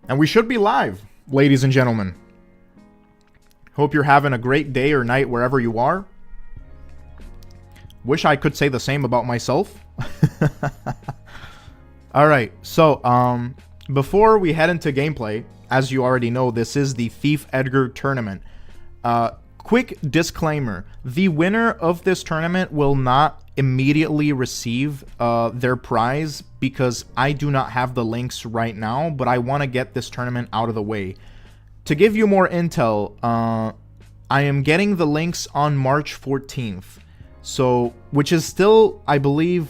And we should be live, ladies and gentlemen. Hope you're having a great day or night wherever you are. Wish I could say the same about myself. Alright, so before we head into gameplay, as you already know, this is the Thief Edgar tournament. Quick disclaimer, the winner of this tournament will not immediately receive their prize because I do not have the links right now, but I want to get this tournament out of the way. To give you more intel, I am getting the links on March 14th, so which is still, I believe,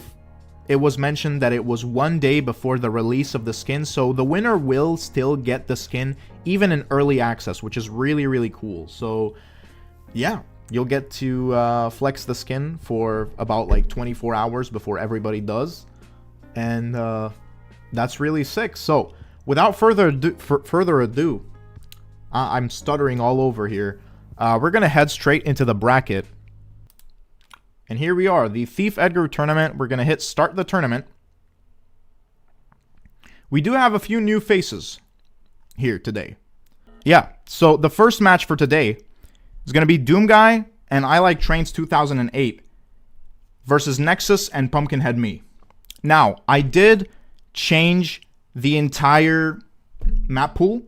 it was mentioned that it was 1 day before the release of the skin, so the winner will still get the skin even in early access, which is really, really cool. So yeah, you'll get to flex the skin for about like 24 hours before everybody does, and that's really sick. So without further ado, I'm stuttering all over here. We're gonna head straight into the bracket. And here we are, the Thief Edgar tournament. We're going to hit start the tournament. We do have a few new faces here today. Yeah, so the first match for today is going to be Doom Guy and I Like Trains 2008 versus Nexus and Pumpkinhead Me. Now, I did change the entire map pool,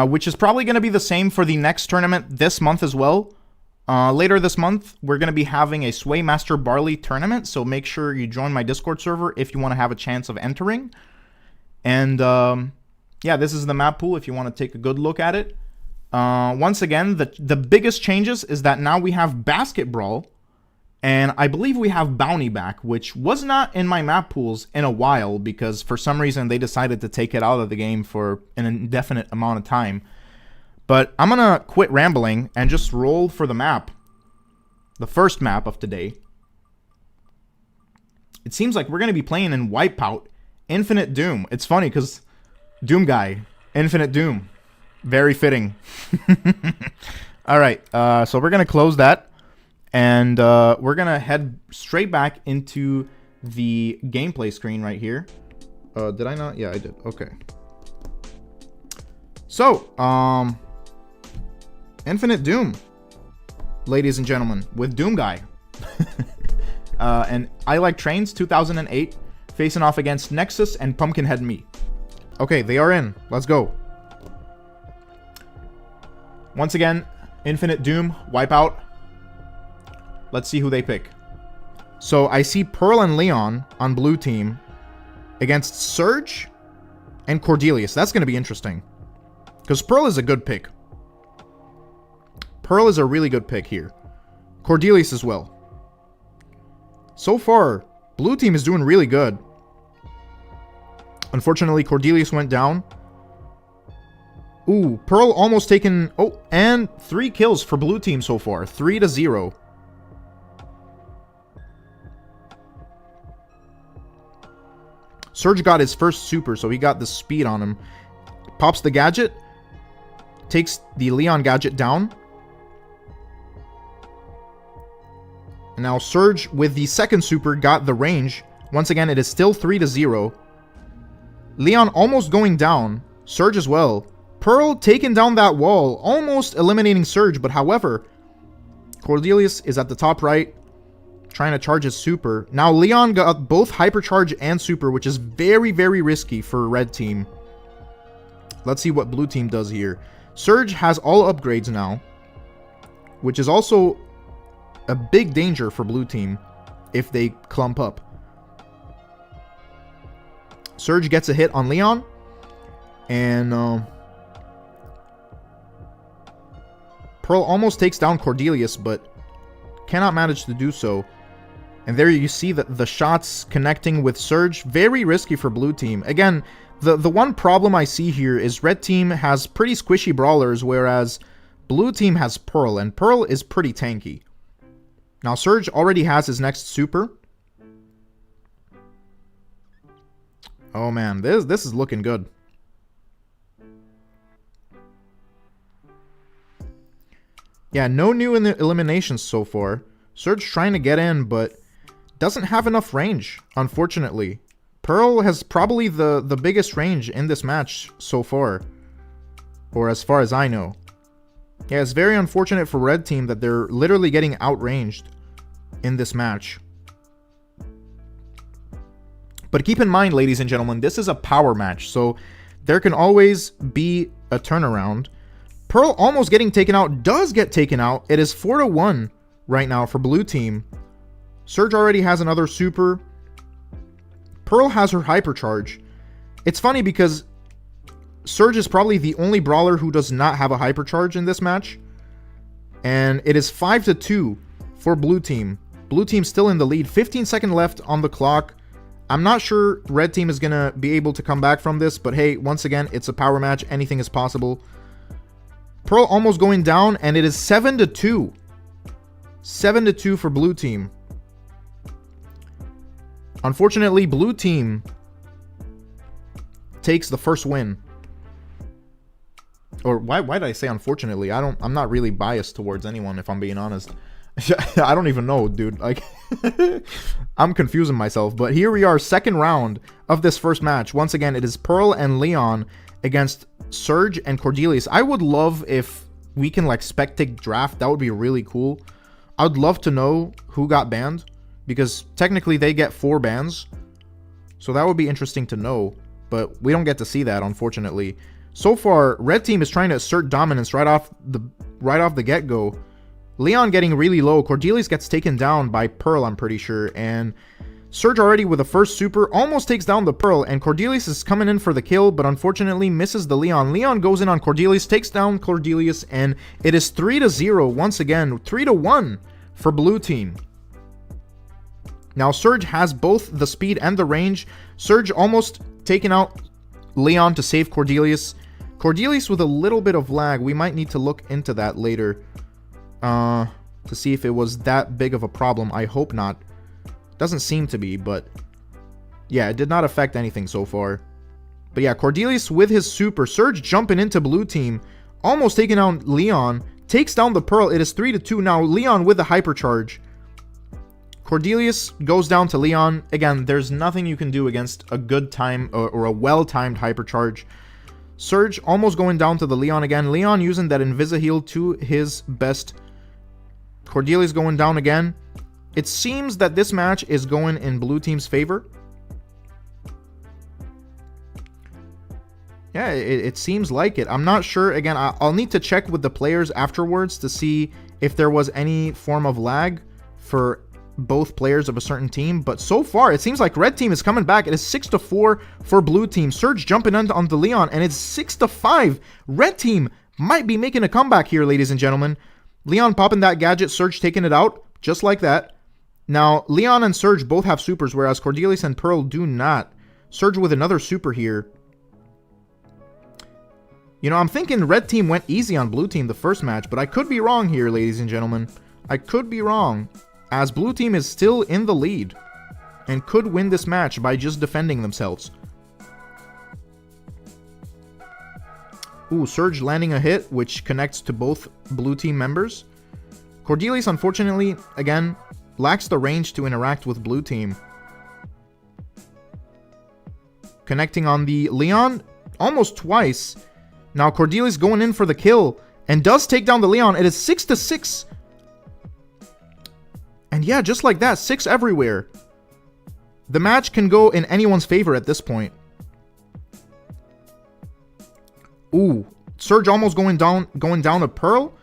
which is probably going to be the same for the next tournament this month as well. Later this month, we're going to be having a Swaymaster Barley tournament, so make sure you join my Discord server if you want to have a chance of entering. And, yeah, this is the map pool if you want to take a good look at it. Once again, the biggest changes is that now we have Basket Brawl, and I believe we have Bounty back, which was not in my map pools in a while, because for some reason they decided to take it out of the game for an indefinite amount of time. But I'm going to quit rambling and just roll for the map. The first map of today. It seems like we're going to be playing in Wipeout. Infinite Doom. It's funny because Doom Guy. Infinite Doom. Very fitting. Alright, so we're going to close that. And we're going to head straight back into the gameplay screen right here. Did I not? Yeah, I did. Okay. So, Infinite Doom, ladies and gentlemen, with Doom Guy. And I Like Trains 2008 facing off against Nexus and Pumpkinhead Me. Okay, they are in. Let's go. Once again, Infinite Doom, Wipeout. Let's see who they pick. So I see Pearl and Leon on blue team against Surge and Cordelius. That's going to be interesting, because Pearl is a good pick. Pearl is a really good pick here. Cordelius as well. So far, blue team is doing really good. Unfortunately, Cordelius went down. Ooh, Pearl almost taken... Oh, and 3 kills for blue team so far. 3-0. Surge got his first super, so he got the speed on him. Pops the gadget. Takes the Leon gadget down. And now Surge with the second super got the range. Once again, it is still 3-0. Leon almost going down. Surge as well. Pearl taking down that wall, almost eliminating Surge, but however, Cordelius is at the top right, trying to charge his super. Now Leon got both hypercharge and super, which is very, very risky for red team. Let's see what blue team does here. Surge has all upgrades now, which is also a big danger for blue team if they clump up. Surge gets a hit on Leon, and Pearl almost takes down Cordelius, but cannot manage to do so. And there you see the shots connecting with Surge. Very risky for blue team. Again, the one problem I see here is red team has pretty squishy brawlers, whereas blue team has Pearl, and Pearl is pretty tanky. Now Surge already has his next super. Oh man, this is looking good. Yeah, no new eliminations so far. Surge trying to get in, but doesn't have enough range, unfortunately. Pearl has probably the biggest range in this match so far. Or as far as I know. Yeah, it's very unfortunate for red team that they're literally getting outranged in this match. But keep in mind, ladies and gentlemen, this is a power match, so there can always be a turnaround. Pearl almost getting taken out, does get taken out. It is 4-1 right now for blue team. Surge already has another super. Pearl has her hypercharge. It's funny because Surge is probably the only brawler who does not have a hypercharge in this match. And it is 5-2 for blue team. Blue team still in the lead. 15 seconds left on the clock. I'm not sure red team is going to be able to come back from this. But hey, once again, it's a power match. Anything is possible. Pearl almost going down. And it is 7-2. 7-2 for blue team. Unfortunately, blue team takes the first win. Or why did I say unfortunately? I'm not really biased towards anyone, if I'm being honest. I don't even know, dude. Like, I'm confusing myself. But here we are, second round of this first match. Once again, it is Pearl and Leon against Surge and Cordelius. I would love if we can, like, spectate draft. That would be really cool. I would love to know who got banned, because technically they get 4 bans. So that would be interesting to know. But we don't get to see that, unfortunately. So far, red team is trying to assert dominance right off the get-go. Leon getting really low. Cordelius gets taken down by Pearl, I'm pretty sure. And Surge already with the first super almost takes down the Pearl. And Cordelius is coming in for the kill, but unfortunately misses the Leon. Leon goes in on Cordelius, takes down Cordelius, and it is 3-0 once again. 3-1 for blue team. Now, Surge has both the speed and the range. Surge almost taking out Leon to save Cordelius. Cordelius with a little bit of lag. We might need to look into that later to see if it was that big of a problem. I hope not. Doesn't seem to be, but yeah, it did not affect anything so far. But yeah, Cordelius with his super. Surge jumping into blue team. Almost taking out Leon. Takes down the Pearl. It is 3-2 now. Leon with the hypercharge. Cordelius goes down to Leon. Again, there's nothing you can do against a good time or a well-timed hypercharge. Surge almost going down to the Leon again. Leon using that Invisi-Heal to his best. Cordelius going down again. It seems that this match is going in blue team's favor. Yeah, it seems like it. I'm not sure. Again, I'll need to check with the players afterwards to see if there was any form of lag for both players of a certain team, but so far it seems like red team is coming back. It is 6-4 for blue team. Surge jumping on the Leon, and it's 6-5. Red team might be making a comeback here, ladies and gentlemen. Leon popping that gadget, Surge taking it out just like that. Now Leon and Surge both have supers, whereas Cordelius and Pearl do not. Surge with another super here. You know, I'm thinking red team went easy on blue team the first match, but I could be wrong here, ladies and gentlemen. I could be wrong, as blue team is still in the lead and could win this match by just defending themselves. Ooh, Surge landing a hit, which connects to both blue team members. Cordelius, unfortunately, again, lacks the range to interact with blue team. Connecting on the Leon almost twice. Now Cordelius going in for the kill and does take down the Leon. It is 6-6. And yeah, just like that, 6 everywhere. The match can go in anyone's favor at this point. Ooh, Surge almost going down to Pearl.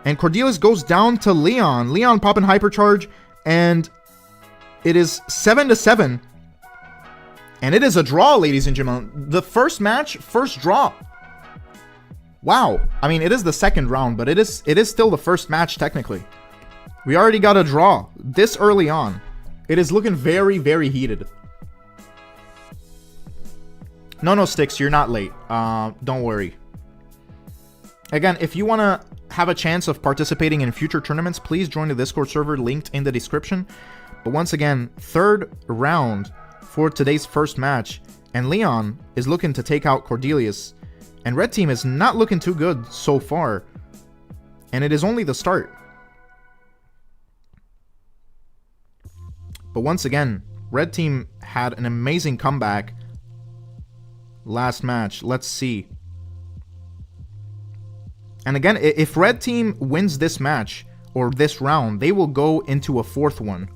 And Cordelius goes down to Leon. Leon popping hypercharge, and it is 7-7. And it is a draw, ladies and gentlemen. The first match, first draw. Wow. I mean, it is the second round, but it is still the first match technically. We already got a draw this early on. It is looking very, very heated. No, Sticks, you're not late. Don't worry. Again, if you want to have a chance of participating in future tournaments, please join the Discord server linked in the description. But once again, third round for today's first match. And Leon is looking to take out Cordelius. And red team is not looking too good so far. And it is only the start. But once again, red team had an amazing comeback last match. Let's see. And again, if red team wins this match, or this round, they will go into a fourth one,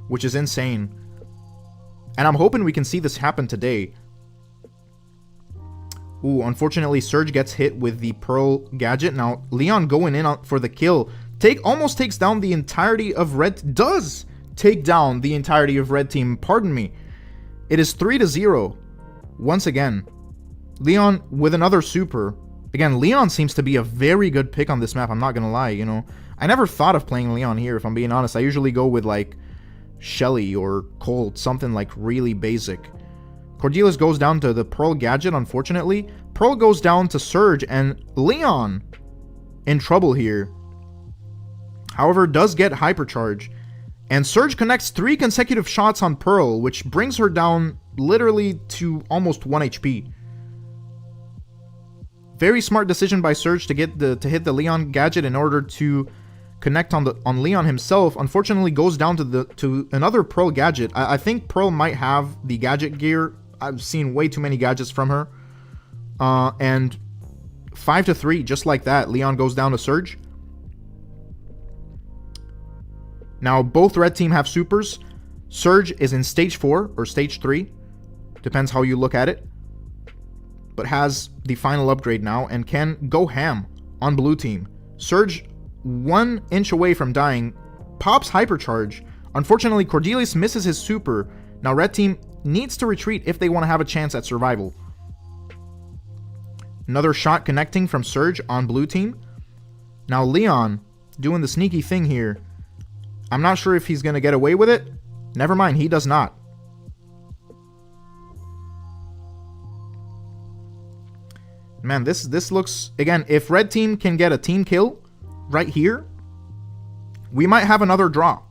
which is insane. And I'm hoping we can see this happen today. Ooh, unfortunately, Surge gets hit with the Pearl gadget. Now, Leon going in for the kill. Almost takes down the entirety of red... Does take down the entirety of red team. Pardon me. It is 3-0. Once again. Leon with another super. Again, Leon seems to be a very good pick on this map. I'm not going to lie, you know. I never thought of playing Leon here, if I'm being honest. I usually go with, like, Shelly or Colt. Something, like, really basic. Cordelius goes down to the Pearl gadget, unfortunately. Pearl goes down to Surge, and Leon in trouble here. However, does get Hypercharge. And Surge connects 3 consecutive shots on Pearl, which brings her down literally to almost 1 HP. Very smart decision by Surge to hit the Leon gadget in order to connect on Leon himself. Unfortunately, goes down to another Pearl gadget. I think Pearl might have the gadget gear. I've seen way too many gadgets from her. And 5-3, just like that, Leon goes down to Surge. Now, both red team have supers. Surge is in stage 4 or stage 3. Depends how you look at it. But has the final upgrade now and can go ham on blue team. Surge, 1 inch away from dying, pops Hypercharge. Unfortunately, Cordelius misses his super. Now, red team needs to retreat if they want to have a chance at survival. Another shot connecting from Surge on blue team. Now, Leon doing the sneaky thing here. I'm not sure if he's going to get away with it. Never mind, he does not. Man, this looks... Again, if red team can get a team kill right here, we might have another draw.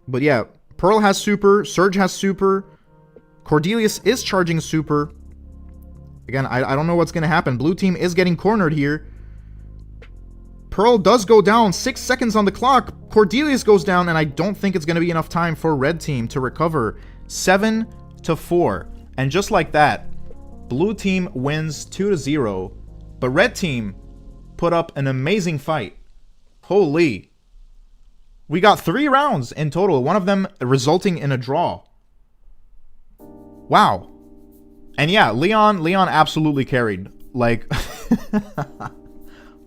But yeah, Pearl has super, Surge has super, Cordelius is charging super. Again, I don't know what's going to happen. Blue team is getting cornered here. Pearl does go down, 6 seconds on the clock. Cordelius goes down, and I don't think it's going to be enough time for red team to recover. 7-4. And just like that, blue team wins 2-0. But red team put up an amazing fight. Holy. We got 3 rounds in total, one of them resulting in a draw. Wow. And yeah, Leon absolutely carried. Like,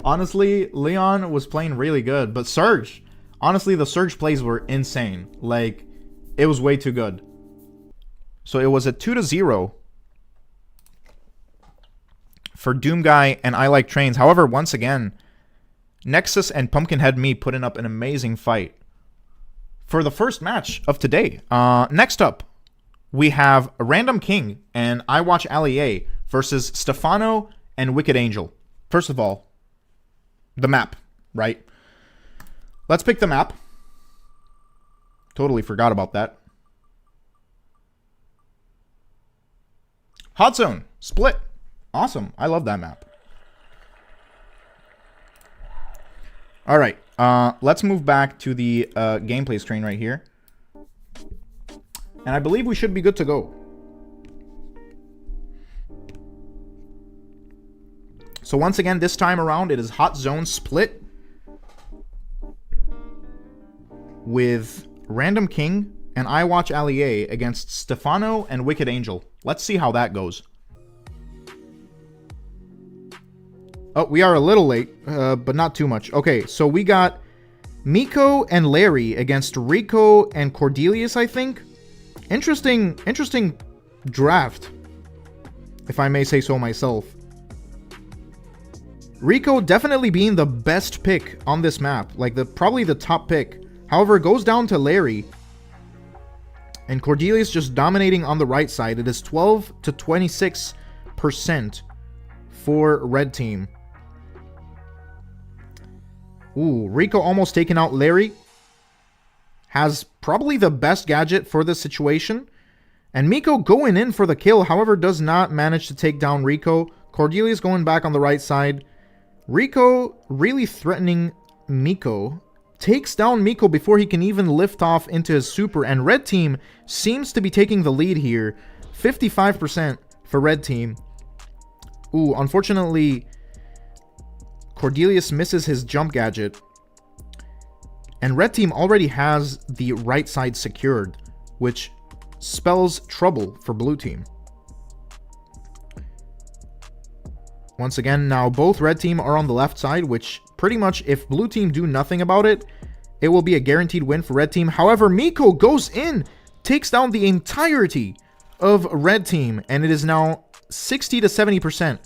honestly, Leon was playing really good. But Surge, honestly, the Surge plays were insane. Like, it was way too good. So it was a 2-0 for Doomguy and I Like Trains. However, once again, Nexus and Pumpkinhead Me putting up an amazing fight for the first match of today. Next up, we have Random King and I Watch Allier versus Stefano and Wicked Angel. First of all, the map, right? Let's pick the map. Totally forgot about that. Hot Zone, Split. Awesome. I love that map. All right. Let's move back to the gameplay screen right here. And I believe we should be good to go. So once again, this time around, it is Hot Zone Split with Random King and I Watch Allier against Stefano and Wicked Angel. Let's see how that goes. Oh, we are a little late, but not too much. Okay, so we got Miko and Larry against Rico and Cordelius, I think. Interesting draft, if I may say so myself. Rico definitely being the best pick on this map, like probably the top pick. However, it goes down to Larry. And Cordelius just dominating on the right side. It is 12 to 26% for red team. Ooh, Rico almost taking out Larry. Has probably the best gadget for this situation. And Miko going in for the kill, however, does not manage to take down Rico. Cordelius going back on the right side. Rico really threatening Miko. Takes down Miko before he can even lift off into his super. And red team seems to be taking the lead here. 55% for red team. Ooh, unfortunately, Cordelius misses his jump gadget. And red team already has the right side secured, which spells trouble for blue team. Once again, now both red team are on the left side, which pretty much, if blue team do nothing about it, it will be a guaranteed win for red team. However, Miko goes in, takes down the entirety of red team, and it is now 60 to 70%.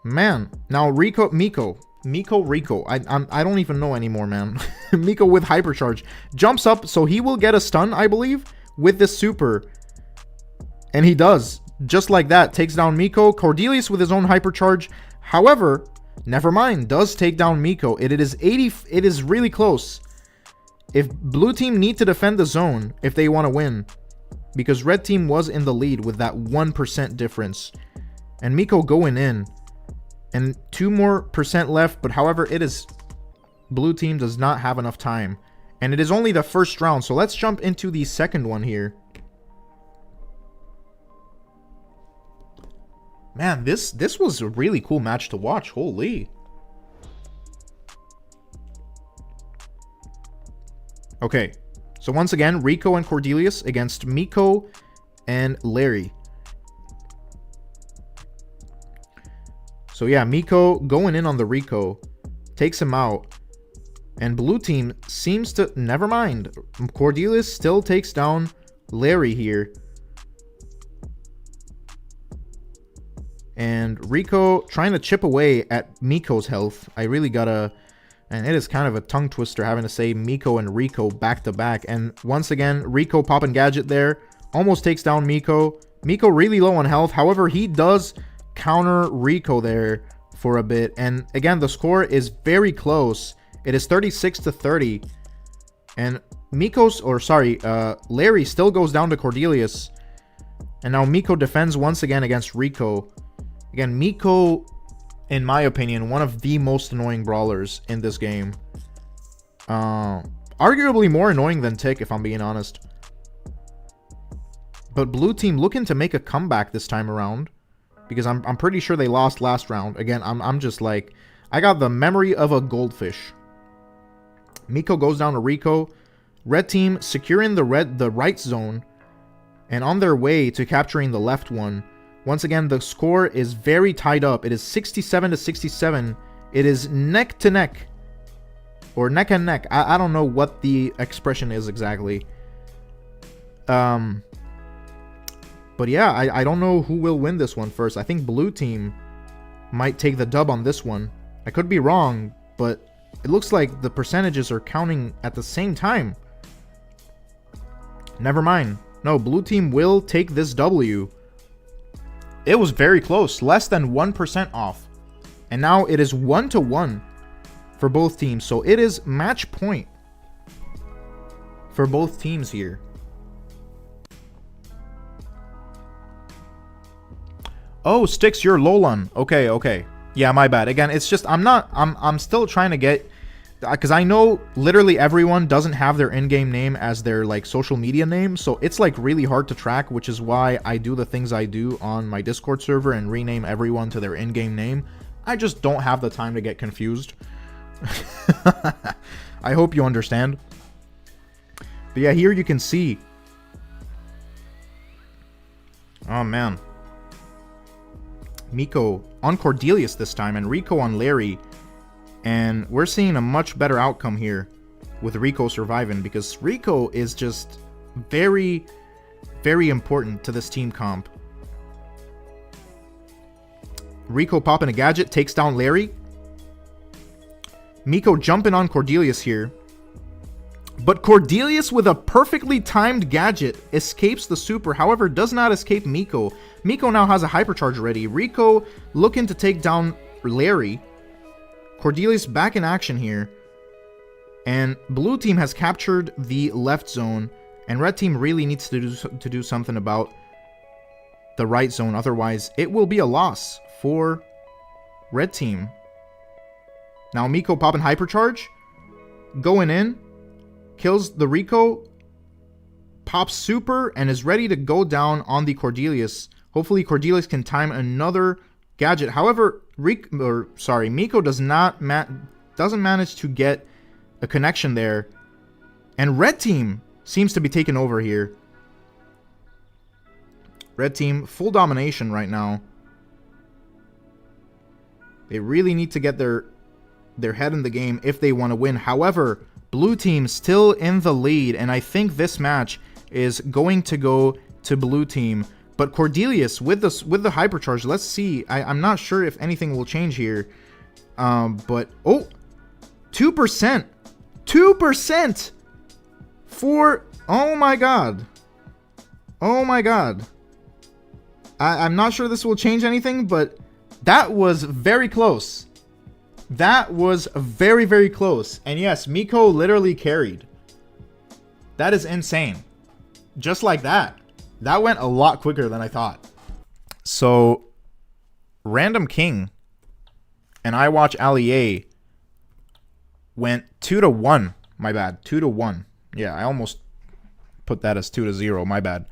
Man, now Rico, I don't even know anymore, man. Miko with hypercharge jumps up, so he will get a stun, I believe, with this super, and he does. Just like that, takes down Miko. Cordelius with his own hypercharge. However, never mind, does take down Miko. It is really close. If blue team need to defend the zone if they want to win, because red team was in the lead with that 1% difference, and Miko going in, and 2% more left. But however, it is blue team does not have enough time, and it is only the first round. So let's jump into the second one here. Man, this was a really cool match to watch. Holy. Okay, so once again, Rico and Cordelius against Miko and Larry. So yeah, Miko going in on the Rico, takes him out, and blue team seems to, never mind. Cordelius still takes down Larry here. And Rico trying to chip away at Miko's health. I really gotta... And it is kind of a tongue twister having to say Miko and Rico back to back. And once again, Rico popping gadget there. Almost takes down Miko. Miko really low on health. However, he does counter Rico there for a bit. And again, the score is very close. It is 36 to 30. And Larry still goes down to Cordelius. And now Miko defends once again against Rico. Again, Miko, in my opinion, one of the most annoying brawlers in this game. Arguably more annoying than Tick, if I'm being honest. But blue team looking to make a comeback this time around, because I'm pretty sure they lost last round. Again, I'm just like, I got the memory of a goldfish. Miko goes down to Rico. Red team securing the right zone and on their way to capturing the left one. Once again, the score is very tied up. It is 67 to 67. It is neck to neck. Or neck and neck. I don't know what the expression is exactly. But yeah, I don't know who will win this one first. I think blue team might take the dub on this one. I could be wrong, but it looks like the percentages are counting at the same time. Never mind. No, blue team will take this W. It was very close, less than 1% off. And now it is 1-1 for both teams. So it is match point for both teams here. Oh, Sticks, you're Lolan. Okay. Yeah, my bad. Again, it's just, I'm still trying to get, because I know literally everyone doesn't have their in-game name as their like social media name, so it's like really hard to track, which is why I do the things I do on my Discord server and rename everyone to their in-game name. I just don't have the time to get confused. I hope you understand. But yeah, here you can see. Oh man. Miko on Cordelius this time and Rico on Larry. And we're seeing a much better outcome here with Rico surviving, because Rico is just very, very important to this team comp. Rico popping a gadget, takes down Larry. Miko jumping on Cordelius here. But Cordelius with a perfectly timed gadget escapes the super, however does not escape Miko. Miko now has a hypercharge ready. Rico looking to take down Larry. Cordelius back in action here. And blue team has captured the left zone. And red team really needs to do something about the right zone. Otherwise, it will be a loss for red team. Now Miko popping hypercharge. Going in. Kills the Rico. pops super and is ready to go down on the Cordelius. Hopefully Cordelius can time another gadget. However, Miko doesn't manage to get a connection there. And red team seems to be taking over here. Red team, full domination right now. They really need to get their head in the game if they want to win. However, blue team still in the lead, and I think this match is going to go to blue team. But Cordelius with the hypercharge, let's see. I'm not sure if anything will change here. But oh, 2%. 2% for, oh my god. Oh my god. I'm not sure this will change anything, but that was very close. That was very, very close. And yes, Miko literally carried. That is insane. Just like that. That went a lot quicker than I thought. So, Random King and I Watch Allier went 2-1. My bad. 2-1. Yeah, I almost put that as 2-0. My bad.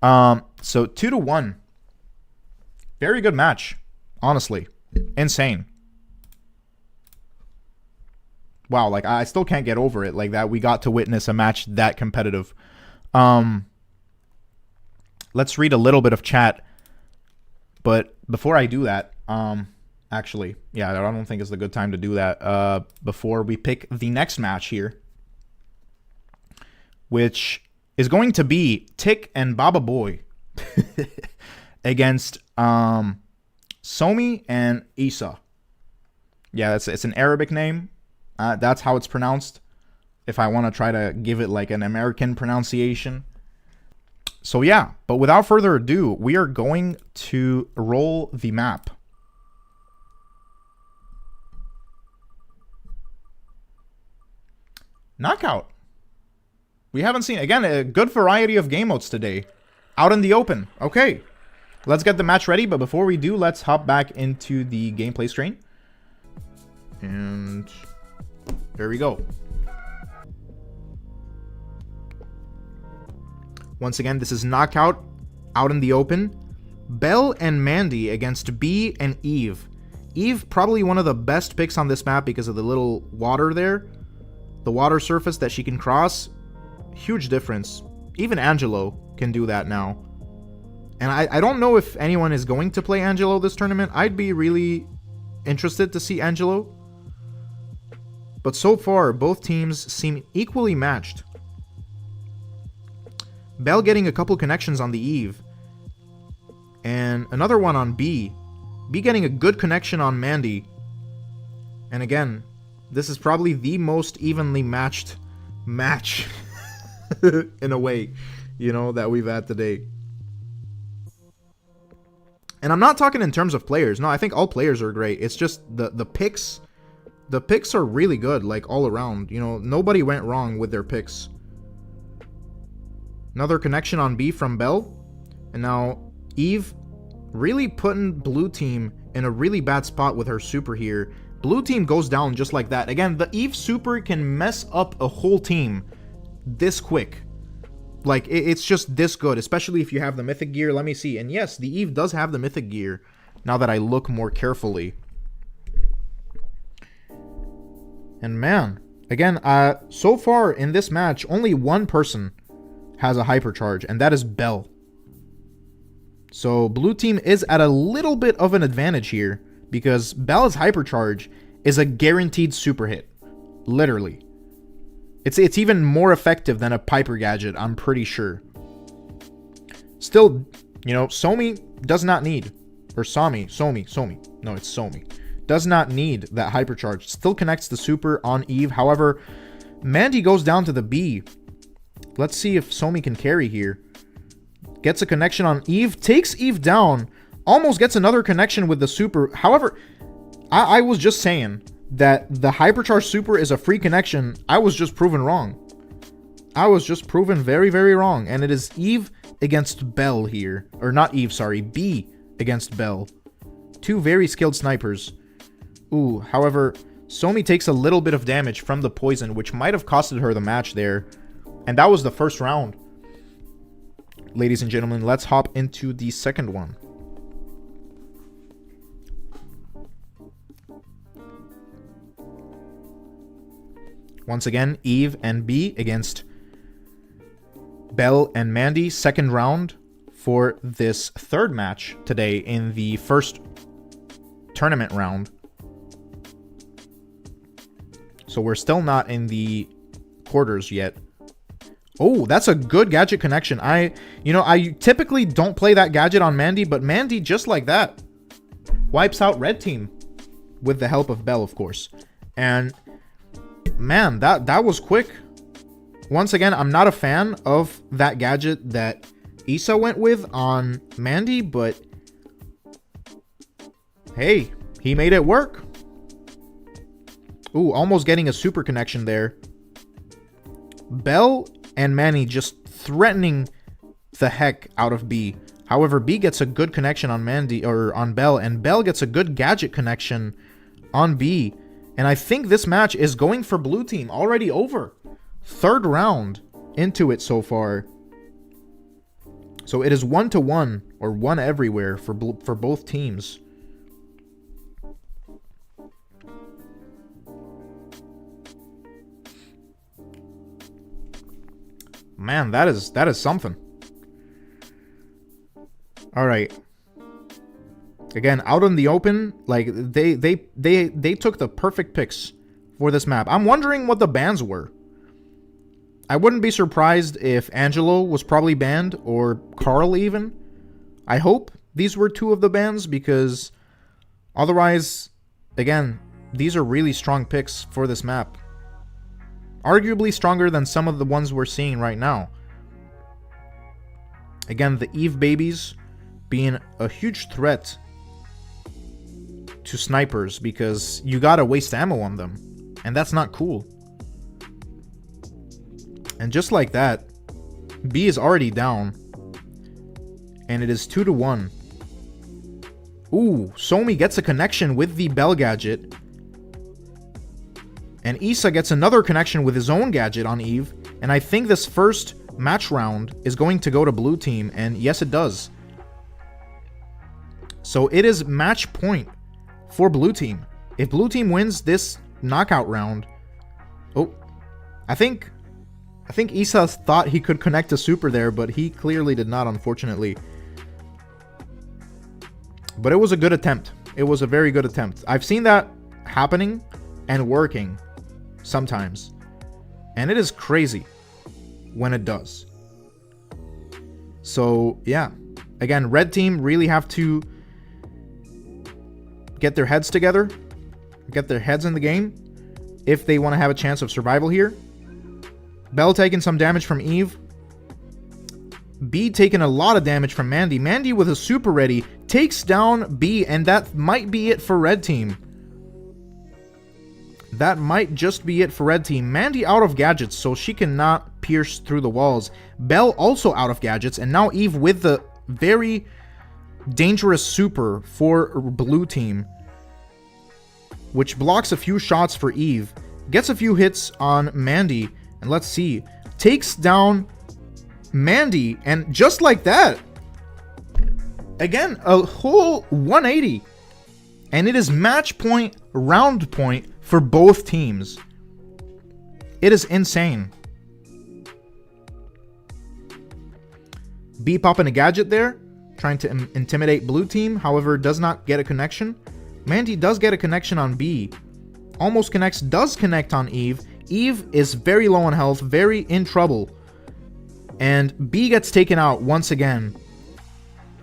So 2-1. Very good match. Honestly. Insane. Wow, like I still can't get over it like that. We got to witness a match that competitive. Let's read a little bit of chat. But before I do that, actually, yeah, I don't think it's a good time to do that. Before we pick the next match here, which is going to be Tick and Baba Boy against Somi and Isa. Yeah, it's an Arabic name. That's how it's pronounced. If I want to try to give it like an American pronunciation. So yeah, but without further ado, we are going to roll the map. Knockout. We haven't seen, again, a good variety of game modes today. Out in the open. Okay. Let's get the match ready, but before we do, let's hop back into the gameplay screen. And there we go. Once again, this is Knockout, out in the open. Belle and Mandy against B and Eve. Eve, probably one of the best picks on this map because of the little water there. The water surface that she can cross. Huge difference. Even Angelo can do that now. And I don't know if anyone is going to play Angelo this tournament. I'd be really interested to see Angelo. But so far, both teams seem equally matched. Belle getting a couple connections on the Eve. And another one on B. B getting a good connection on Mandy. And again, this is probably the most evenly matched match in a way, you know, that we've had today. And I'm not talking in terms of players. No, I think all players are great. It's just the picks. The picks are really good, like all around. You know, nobody went wrong with their picks. Another connection on B from Belle. And now Eve really putting blue team in a really bad spot with her super here. Blue team goes down just like that. Again, the Eve super can mess up a whole team this quick. Like, it's just this good, especially if you have the mythic gear. Let me see. And yes, the Eve does have the mythic gear now that I look more carefully. And man, again, so far in this match, only one person has a hypercharge, and that is Belle. So blue team is at a little bit of an advantage here because Belle's hypercharge is a guaranteed super hit. Literally. It's even more effective than a Piper gadget, I'm pretty sure. Still, you know, Somi does not need, or Somi. No, it's Somi. Does not need that hypercharge. Still connects the super on Eve. However, Mandy goes down to the B. Let's see if Somi can carry here. Gets a connection on Eve. Takes Eve down. Almost gets another connection with the super. However, I was just saying that the hypercharge super is a free connection. I was just proven wrong. I was just proven very, very wrong. And it is Eve against Belle here. Or not Eve, sorry. B against Belle. Two very skilled snipers. Ooh, however, Somi takes a little bit of damage from the poison, which might have costed her the match there. And that was the first round. ladies and gentlemen, let's hop into the second one. Once again, Eve and B against Belle and Mandy. Second round for this third match today in the first tournament round. So we're still not in the quarters yet. Oh, that's a good gadget connection. I typically don't play that gadget on Mandy, but Mandy, just like that, wipes out red team with the help of Belle, of course. And man, that was quick. Once again, I'm not a fan of that gadget that Issa went with on Mandy, but hey, he made it work. Ooh, almost getting a super connection there. Belle and Manny just threatening the heck out of B. However, B gets a good connection on Mandy, or on Belle, and Belle gets a good gadget connection on B. And I think this match is going for blue team. Already over. Third round into it so far. So it is 1-1, or one everywhere for both teams. Man, that is something. All right. Again, out in the open, like they took the perfect picks for this map. I'm wondering what the bans were. I wouldn't be surprised if Angelo was probably banned, or Carl even. I hope these were two of the bans, because otherwise, again, these are really strong picks for this map. Arguably stronger than some of the ones we're seeing right now. Again, the Eve babies being a huge threat to snipers, because you gotta waste ammo on them, and that's not cool. And just like that, B is already down, and it is 2-1. Ooh, Somi gets a connection with the Belle gadget, and Issa gets another connection with his own gadget on Eve, and I think this first match round is going to go to blue team, and yes, it does. So it is match point for blue team. If blue team wins this knockout round, oh, I think Issa thought he could connect a super there, but he clearly did not, unfortunately. But it was a good attempt. It was a very good attempt. I've seen that happening and working sometimes, and it is crazy when it does. So yeah, again, red team really have to get their heads together, get their heads in the game if they want to have a chance of survival here. Belle taking some damage from Eve. B taking a lot of damage from Mandy. Mandy with a super ready takes down B, and that might be it for red team. That might just be it for red team. Mandy out of gadgets, so she cannot pierce through the walls. Belle also out of gadgets, and now Eve with the very dangerous super for blue team, which blocks a few shots for Eve, gets a few hits on Mandy, and let's see, takes down Mandy, and just like that, again, a whole 180, and it is match point, round point for both teams. It is insane. B popping a gadget there, trying to intimidate blue team, however does not get a connection. Mandy does get a connection on B, almost connects, does connect on Eve. Eve is very low on health, very in trouble, and B gets taken out once again,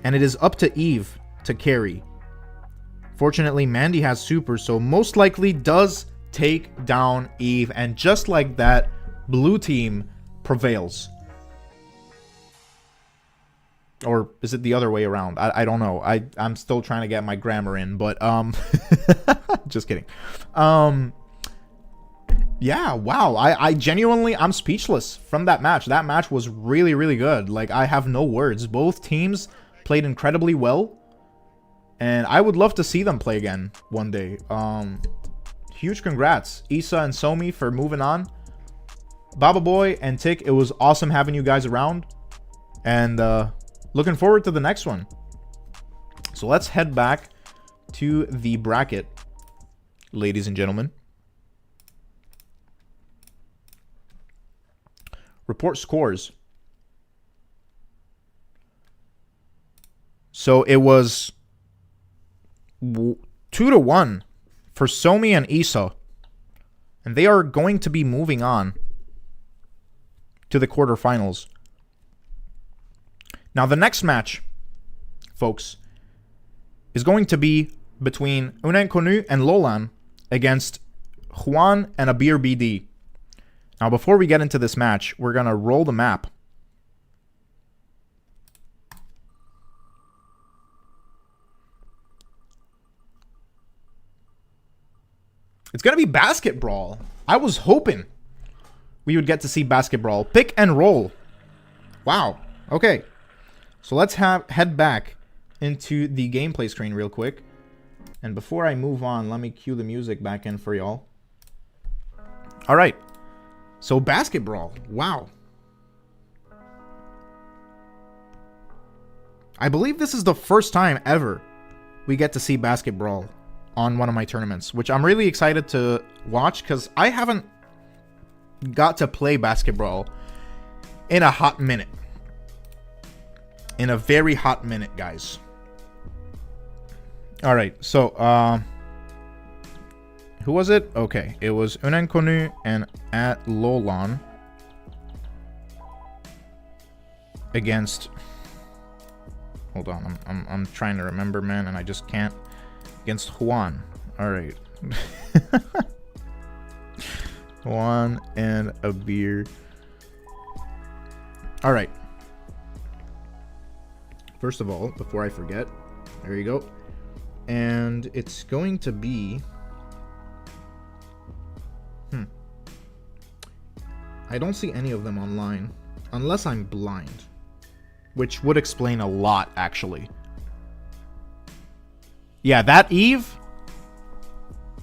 and it is up to Eve to carry. Fortunately, Mandy has super, so most likely does take down Eve, and just like that, blue team prevails. Or is it the other way around? I don't know. I'm still trying to get my grammar in, but just kidding. Yeah, wow. I genuinely, I'm speechless from that match. That match was really, really good. Like, I have no words. Both teams played incredibly well, and I would love to see them play again one day. Huge congrats, Issa and Somi, for moving on. Baba Boy and Tick, it was awesome having you guys around. And looking forward to the next one. So let's head back to the bracket, ladies and gentlemen. Report scores. So it was 2-1 for Somi and Issa. And they are going to be moving on to the quarterfinals. Now the next match, folks, is going to be between Unenkonu and Lolan against Juan and Abir BD. Now before we get into this match, we're going to roll the map. It's going to be Basket Brawl. I was hoping we would get to see Basket Brawl. Pick and roll. Wow. Okay. So let's head back into the gameplay screen real quick. And before I move on, let me cue the music back in for y'all. All right. So Basket Brawl. Wow. I believe this is the first time ever we get to see Basket Brawl on one of my tournaments, which I'm really excited to watch because I haven't got to play Basket Brawl in a hot minute. In a very hot minute, guys. All right, so who was it? Okay, it was Unenkonu and at Lolan against. Hold on, I'm trying to remember, man, and I just can't. Against Juan. All right. Juan and Abir. All right. First of all, before I forget, there you go. And it's going to be... I don't see any of them online. Unless I'm blind. Which would explain a lot, actually. Yeah, that Eve...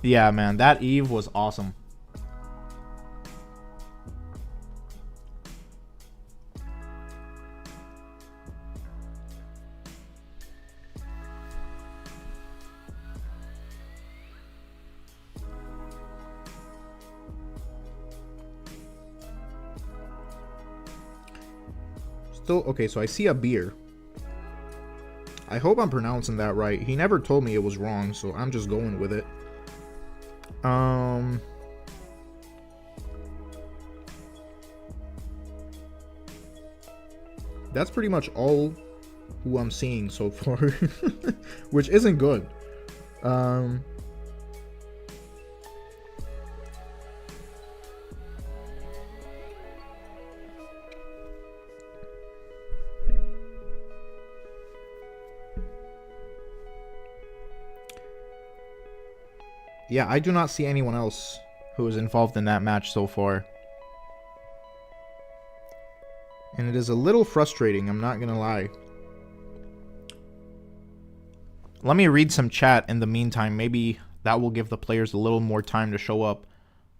Yeah, man, that Eve was awesome. Still, okay, so I see a beer. I hope I'm pronouncing that right. He never told me it was wrong, so I'm just going with it. That's pretty much all who I'm seeing so far, which isn't good. Yeah, I do not see anyone else who is involved in that match so far. And it is a little frustrating, I'm not gonna lie. Let me read some chat in the meantime. Maybe that will give the players a little more time to show up.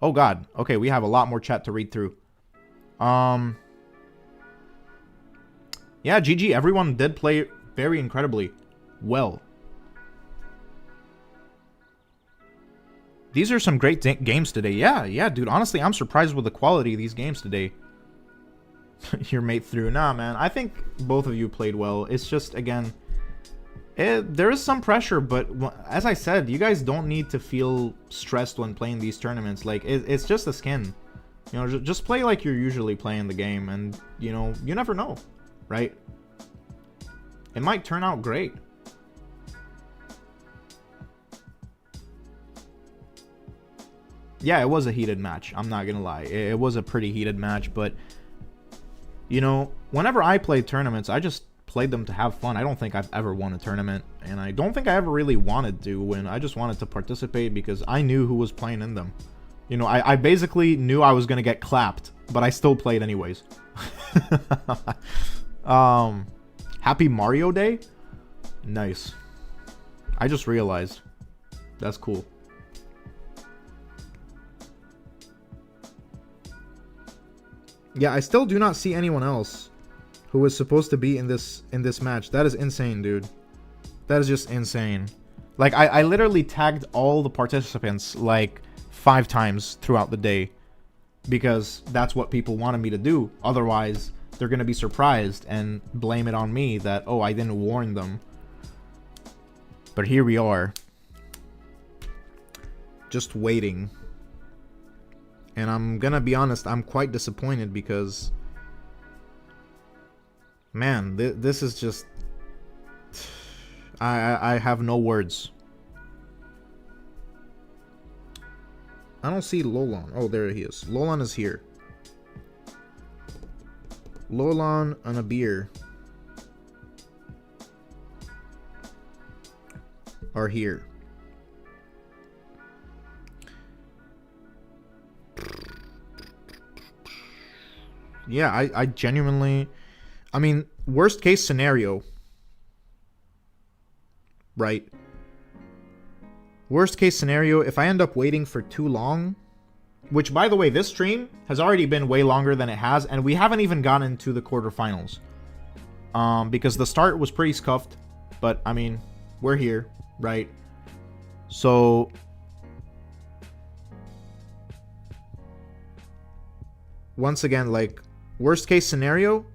Oh god, okay, we have a lot more chat to read through. Yeah, GG, everyone did play very incredibly well. These are some great games today. Yeah, dude. Honestly, I'm surprised with the quality of these games today. Your mate through. Nah, man. I think both of you played well. It's just, again, there is some pressure, but as I said, you guys don't need to feel stressed when playing these tournaments. Like, it's just a skin. You know, just play like you're usually playing the game, and, you know, you never know, right? It might turn out great. Yeah, it was a heated match. I'm not gonna lie. It was a pretty heated match, but, you know, whenever I play tournaments, I just played them to have fun. I don't think I've ever won a tournament, and I don't think I ever really wanted to win. I just wanted to participate because I knew who was playing in them. You know, I basically knew I was gonna get clapped, but I still played anyways. Happy Mario Day? Nice. I just realized. That's cool. Yeah, I still do not see anyone else who was supposed to be in this match. That is insane, dude. That is just insane. Like, I literally tagged all the participants like 5 times throughout the day because that's what people wanted me to do. Otherwise, they're going to be surprised and blame it on me that, oh, I didn't warn them. But here we are. Just waiting. And I'm going to be honest, I'm quite disappointed because, man, this is just... I have no words. I don't see Lolon. Oh, there he is. Lolon is here. Lolon and a beer are here. Yeah, I genuinely... I mean, worst case scenario... Right. Worst case scenario, if I end up waiting for too long, which, by the way, this stream has already been way longer than it has, and we haven't even gotten to the quarterfinals. Because the start was pretty scuffed, but, I mean, we're here, right? So... Once again, like, worst case scenario,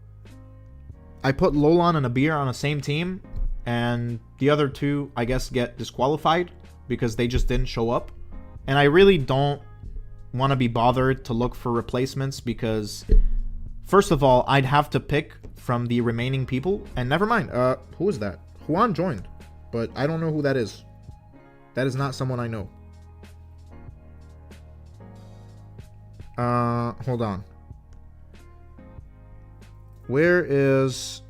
I put Lolon and Abir on the same team, and the other two, I guess, get disqualified because they just didn't show up. And I really don't want to be bothered to look for replacements because, first of all, I'd have to pick from the remaining people. And never mind, who is that? Juan joined, but I don't know who that is. That is not someone I know. Hold on. Where is...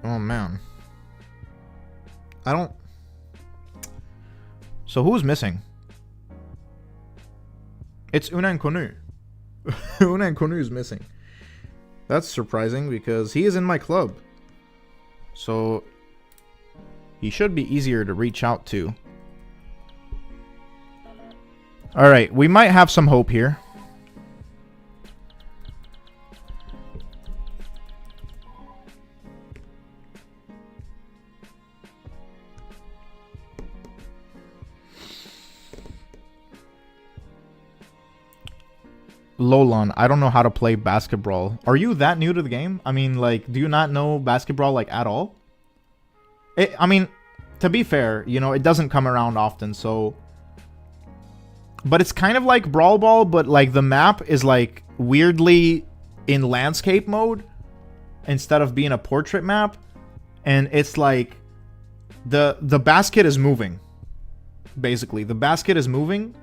Oh, man. I don't... So who's missing? It's Unan Konu. Unan Konu is missing. That's surprising because he is in my club. So he should be easier to reach out to. Alright, we might have some hope here. Lolon, I don't know how to play basketball. Are you that new to the game? I mean, like, do you not know basketball, like, at all? I mean, to be fair, you know, it doesn't come around often, so... But it's kind of like Brawl Ball, but, like, the map is, like, weirdly in landscape mode instead of being a portrait map. And it's, like, the basket is moving, basically. The basket is moving.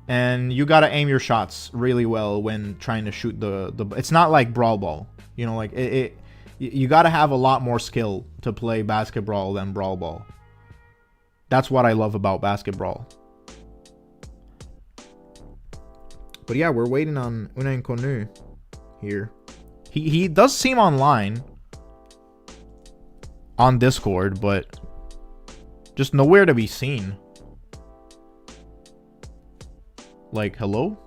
And you gotta aim your shots really well when trying to shoot the it's not like Brawl Ball. You know, like, you gotta have a lot more skill to play basketball than Brawl Ball. That's what I love about basketball. But yeah, we're waiting on Unan Konu here. He does seem online on Discord, but just nowhere to be seen. Like, hello?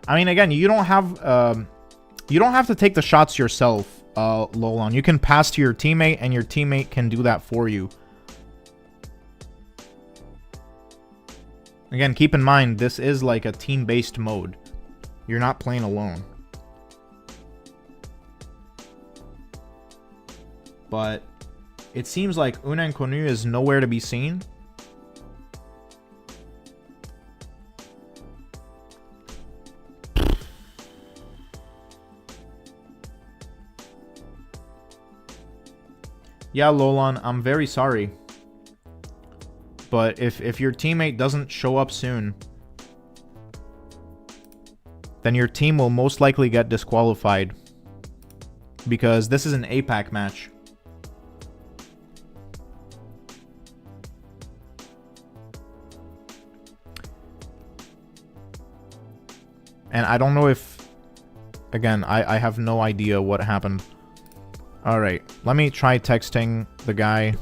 I mean, again, you don't have to take the shots yourself, Lolon. You can pass to your teammate, and your teammate can do that for you. Again, keep in mind, this is like a team-based mode. You're not playing alone. But it seems like Unan Konu is nowhere to be seen. Yeah, Lolon, I'm very sorry. But if your teammate doesn't show up soon, then your team will most likely get disqualified. Because this is an APAC match. And I don't know if Again, I have no idea what happened. Alright, let me try texting the guy.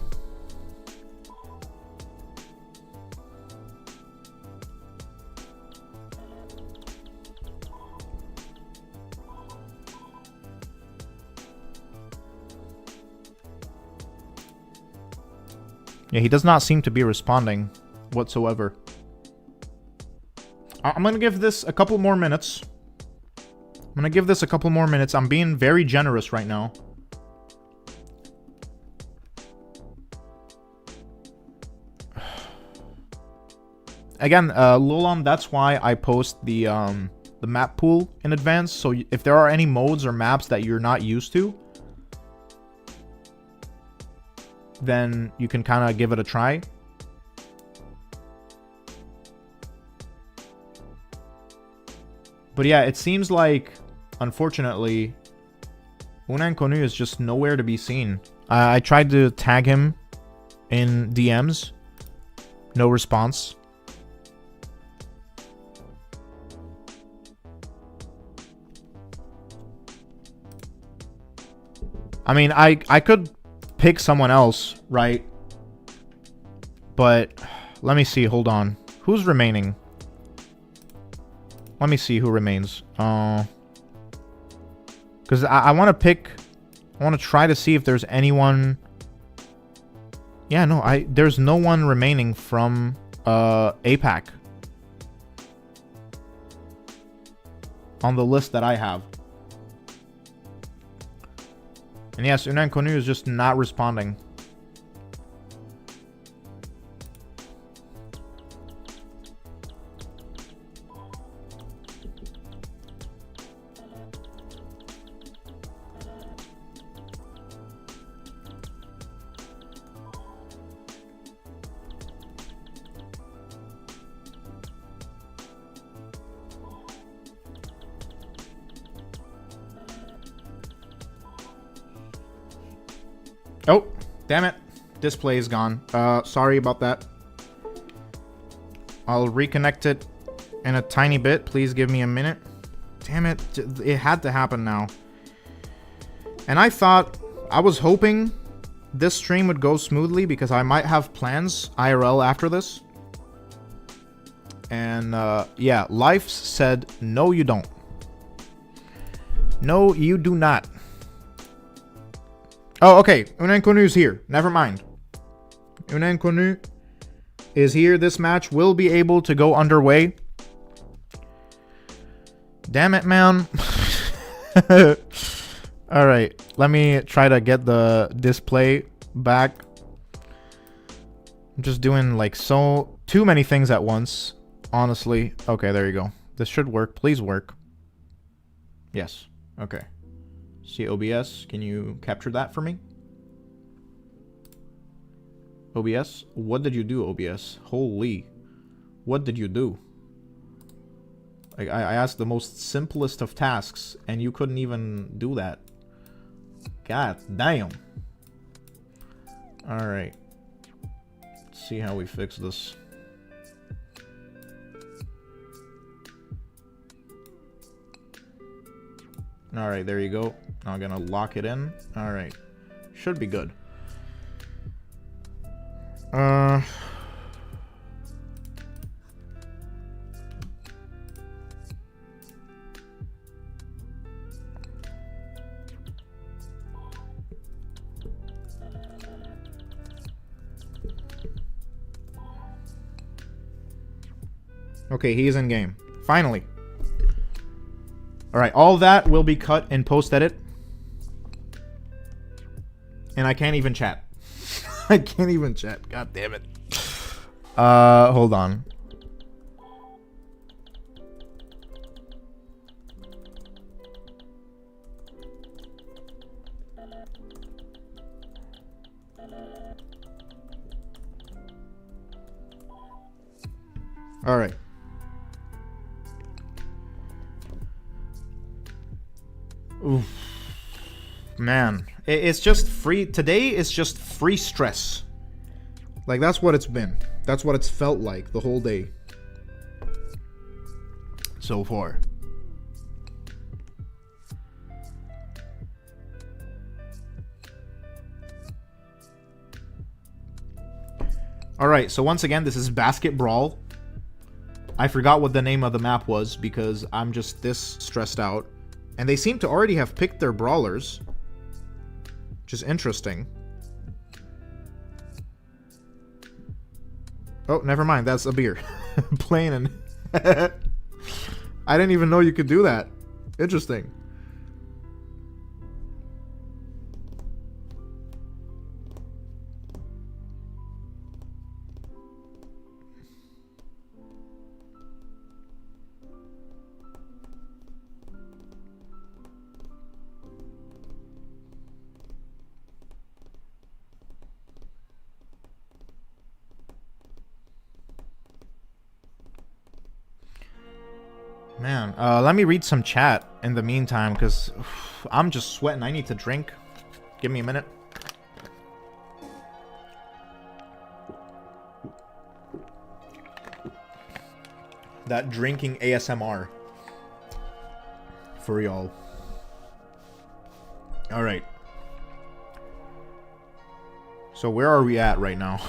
Yeah, he does not seem to be responding whatsoever. I'm gonna give this a couple more minutes. I'm being very generous right now. Again, Lolom, that's why I post the map pool in advance. So if there are any modes or maps that you're not used to, then you can kind of give it a try. But yeah, it seems like, unfortunately, Unan Konu is just nowhere to be seen. I tried to tag him in DMs. No response. I mean, I could pick someone else, right? But let me see. Hold on. Who's remaining? Let me see who remains. Because I want to pick. I want to try to see if there's anyone. Yeah, no. There's no one remaining from APAC on the list that I have. And yes, Unan Konu is just not responding. Oh, damn it. Display is gone. Sorry about that. I'll reconnect it in a tiny bit. Please give me a minute. Damn it. It had to happen now. And I was hoping this stream would go smoothly because I might have plans IRL after this. And yeah, Life said, no, you don't. No, you do not. Oh, okay. Unan Konu's here. Never mind. Unan Konu is here. This match will be able to go underway. Damn it, man. Alright. Let me try to get the display back. I'm just doing like too many things at once. Honestly. Okay, there you go. This should work. Please work. Yes. Okay. See OBS, can you capture that for me? OBS? What did you do, OBS? Holy. What did you do? I asked the most simplest of tasks, and you couldn't even do that. God damn. Alright. Let's see how we fix this. Alright, there you go. Now I'm gonna lock it in. Alright. Should be good. Okay, he's in game. Finally. Alright, all that will be cut in post-edit. And I can't even chat. I can't even chat. God damn it. Hold on. Alright. Oof. Man, it's just free. Today is just free stress. Like, that's what it's been. That's what it's felt like the whole day. So far. Alright, so once again, this is Basket Brawl. I forgot what the name of the map was because I'm just this stressed out. And they seem to already have picked their brawlers, which is interesting. Oh, never mind. That's a beer. Plain and... I didn't even know you could do that. Interesting. Man, let me read some chat in the meantime, because I'm just sweating. I need to drink. Give me a minute. That drinking ASMR for y'all. Alright. So where are we at right now?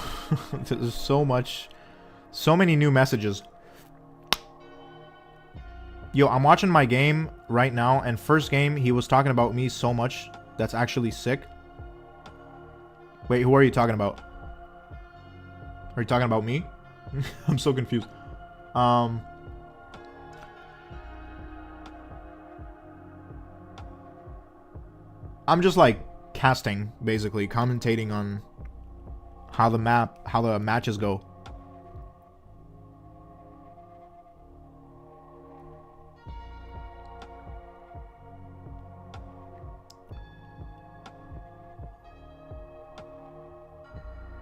There's so many new messages. Yo, I'm watching my game right now, and first game, he was talking about me so much. That's actually sick. Wait, who are you talking about? Are you talking about me? I'm so confused. I'm just like casting, basically, commentating on how the matches go.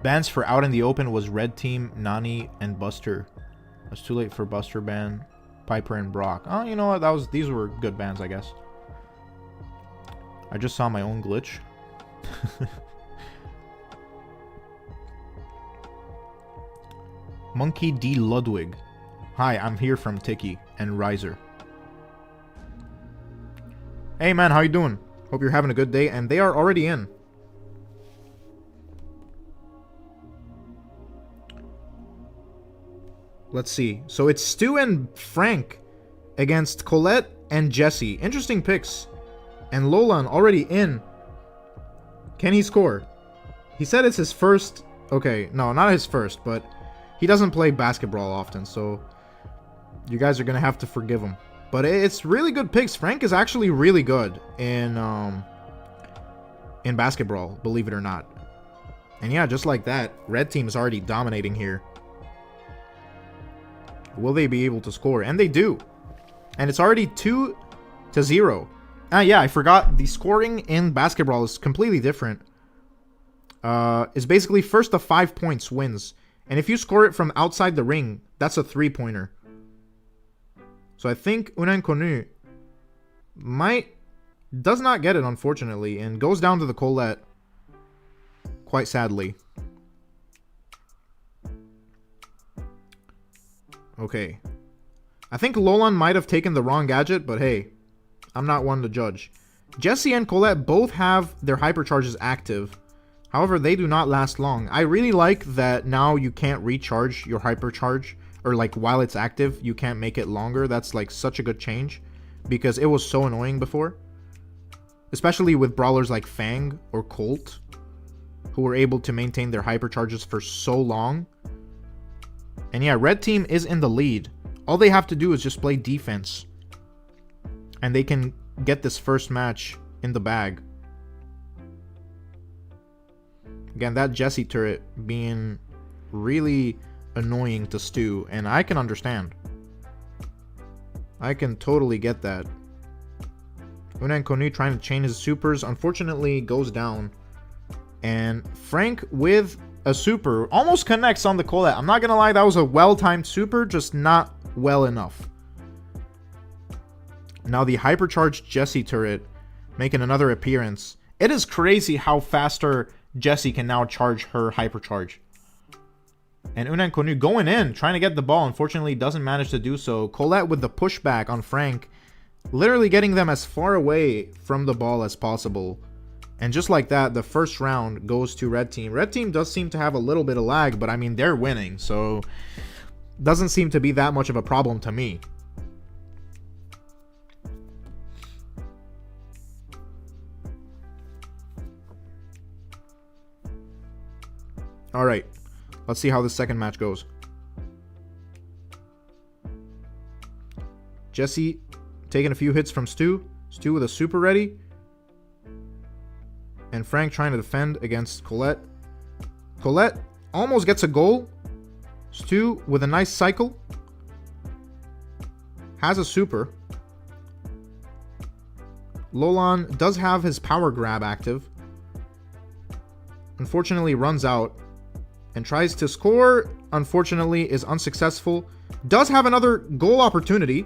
Bans for Out in the Open was Red Team, Nani, and Buster. It's too late for Buster ban, Piper, and Brock. Oh, you know what? These were good bans, I guess. I just saw my own glitch. Monkey D. Ludwig. Hi, I'm here from Tiki and Riser. Hey man, how you doing? Hope you're having a good day, and they are already in. Let's see. So it's Stu and Frank against Colette and Jesse. Interesting picks. And Lolan already in. Can he score? He said it's his first... Okay, no, not his first, but he doesn't play basketball often, so you guys are going to have to forgive him. But it's really good picks. Frank is actually really good in basketball, believe it or not. And yeah, just like that, Red Team is already dominating here. Will they be able to score? And they do. And it's already 2-0. Ah, yeah, I forgot. The scoring in basketball is completely different. It's basically first to 5 points wins. And if you score it from outside the ring, that's a 3-pointer. So I think Unankonu does not get it, unfortunately, and goes down to the Colette. Quite sadly. Okay. I think Lolan might have taken the wrong gadget, but hey, I'm not one to judge. Jesse and Colette both have their hypercharges active. However, they do not last long. I really like that now you can't recharge your hypercharge, or like while it's active, you can't make it longer. That's like such a good change, because it was so annoying before. Especially with brawlers like Fang or Colt, who were able to maintain their hypercharges for so long. And yeah, Red Team is in the lead. All they have to do is just play defense, and they can get this first match in the bag. Again, that Jesse turret being really annoying to Stu, and I can understand. I can totally get that. Unankonu trying to chain his supers, unfortunately goes down. And Frank with a super almost connects on the Colette. I'm not gonna lie, that was a well-timed super, just not well enough. Now the hypercharged Jesse turret making another appearance. It is crazy how faster Jesse can now charge her hypercharge. And Unankonu going in, trying to get the ball. Unfortunately, doesn't manage to do so. Colette with the pushback on Frank, literally getting them as far away from the ball as possible. And just like that, the first round goes to red team. Red team does seem to have a little bit of lag, but I mean, they're winning, so doesn't seem to be that much of a problem to me. All right, let's see how the second match goes. Jesse taking a few hits from Stu. Stu with a super ready. And Frank trying to defend against Colette. Colette almost gets a goal. Stu with a nice cycle. Has a super. Lolan does have his power grab active. Unfortunately runs out. And tries to score. Unfortunately is unsuccessful. Does have another goal opportunity.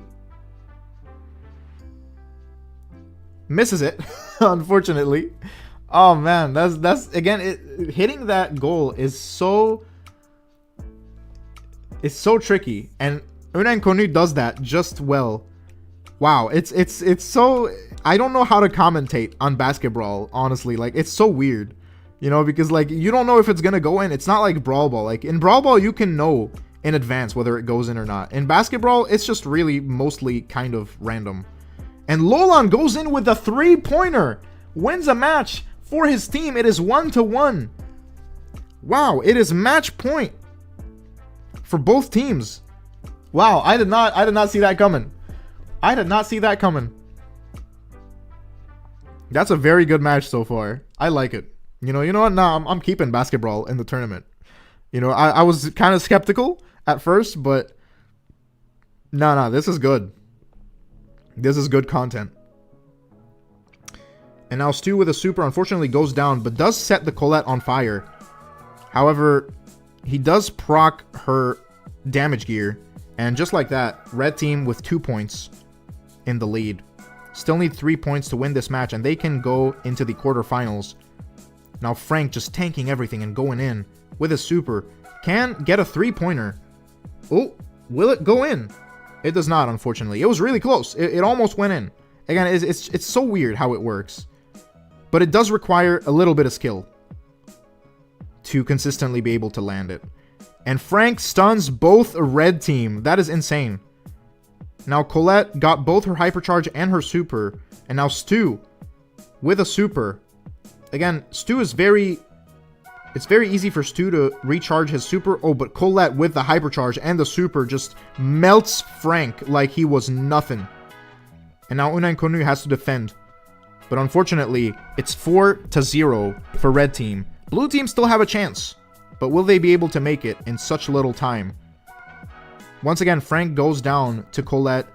Misses it, unfortunately. Oh man, that's again, hitting that goal is so tricky, and Unan Konu does that just well. Wow, it's so, I don't know how to commentate on basketball, honestly. Like, it's so weird, you know, because like you don't know if it's gonna go in. It's not like Brawl Ball. Like in Brawl Ball, you can know in advance whether it goes in or not. In basketball, it's just really mostly kind of random. And Lolan goes in with a 3-pointer, wins a match for his team. It is 1-1. Wow, it is match point for both teams. Wow, I did not see that coming. I did not see that coming. That's a very good match so far. I like it. You know what? Nah, I'm keeping basketball in the tournament. You know, I was kind of skeptical at first, but no, this is good. This is good content. And now Stu with a super unfortunately goes down, but does set the Colette on fire. However, he does proc her damage gear. And just like that, red team with 2 points in the lead. Still need 3 points to win this match, and they can go into the quarterfinals. Now Frank just tanking everything and going in with a super. Can get a 3-pointer. Oh, will it go in? It does not, unfortunately. It was really close. It almost went in. Again, it's so weird how it works. But it does require a little bit of skill to consistently be able to land it. And Frank stuns both a red team. That is insane. Now Colette got both her hypercharge and her super. And now Stu with a super. Again, Stu is very... It's very easy for Stu to recharge his super. Oh, but Colette with the hypercharge and the super just melts Frank like he was nothing. And now Unan Konu has to defend. But unfortunately, it's 4-0 for red team. Blue team still have a chance. But will they be able to make it in such little time? Once again, Frank goes down to Colette.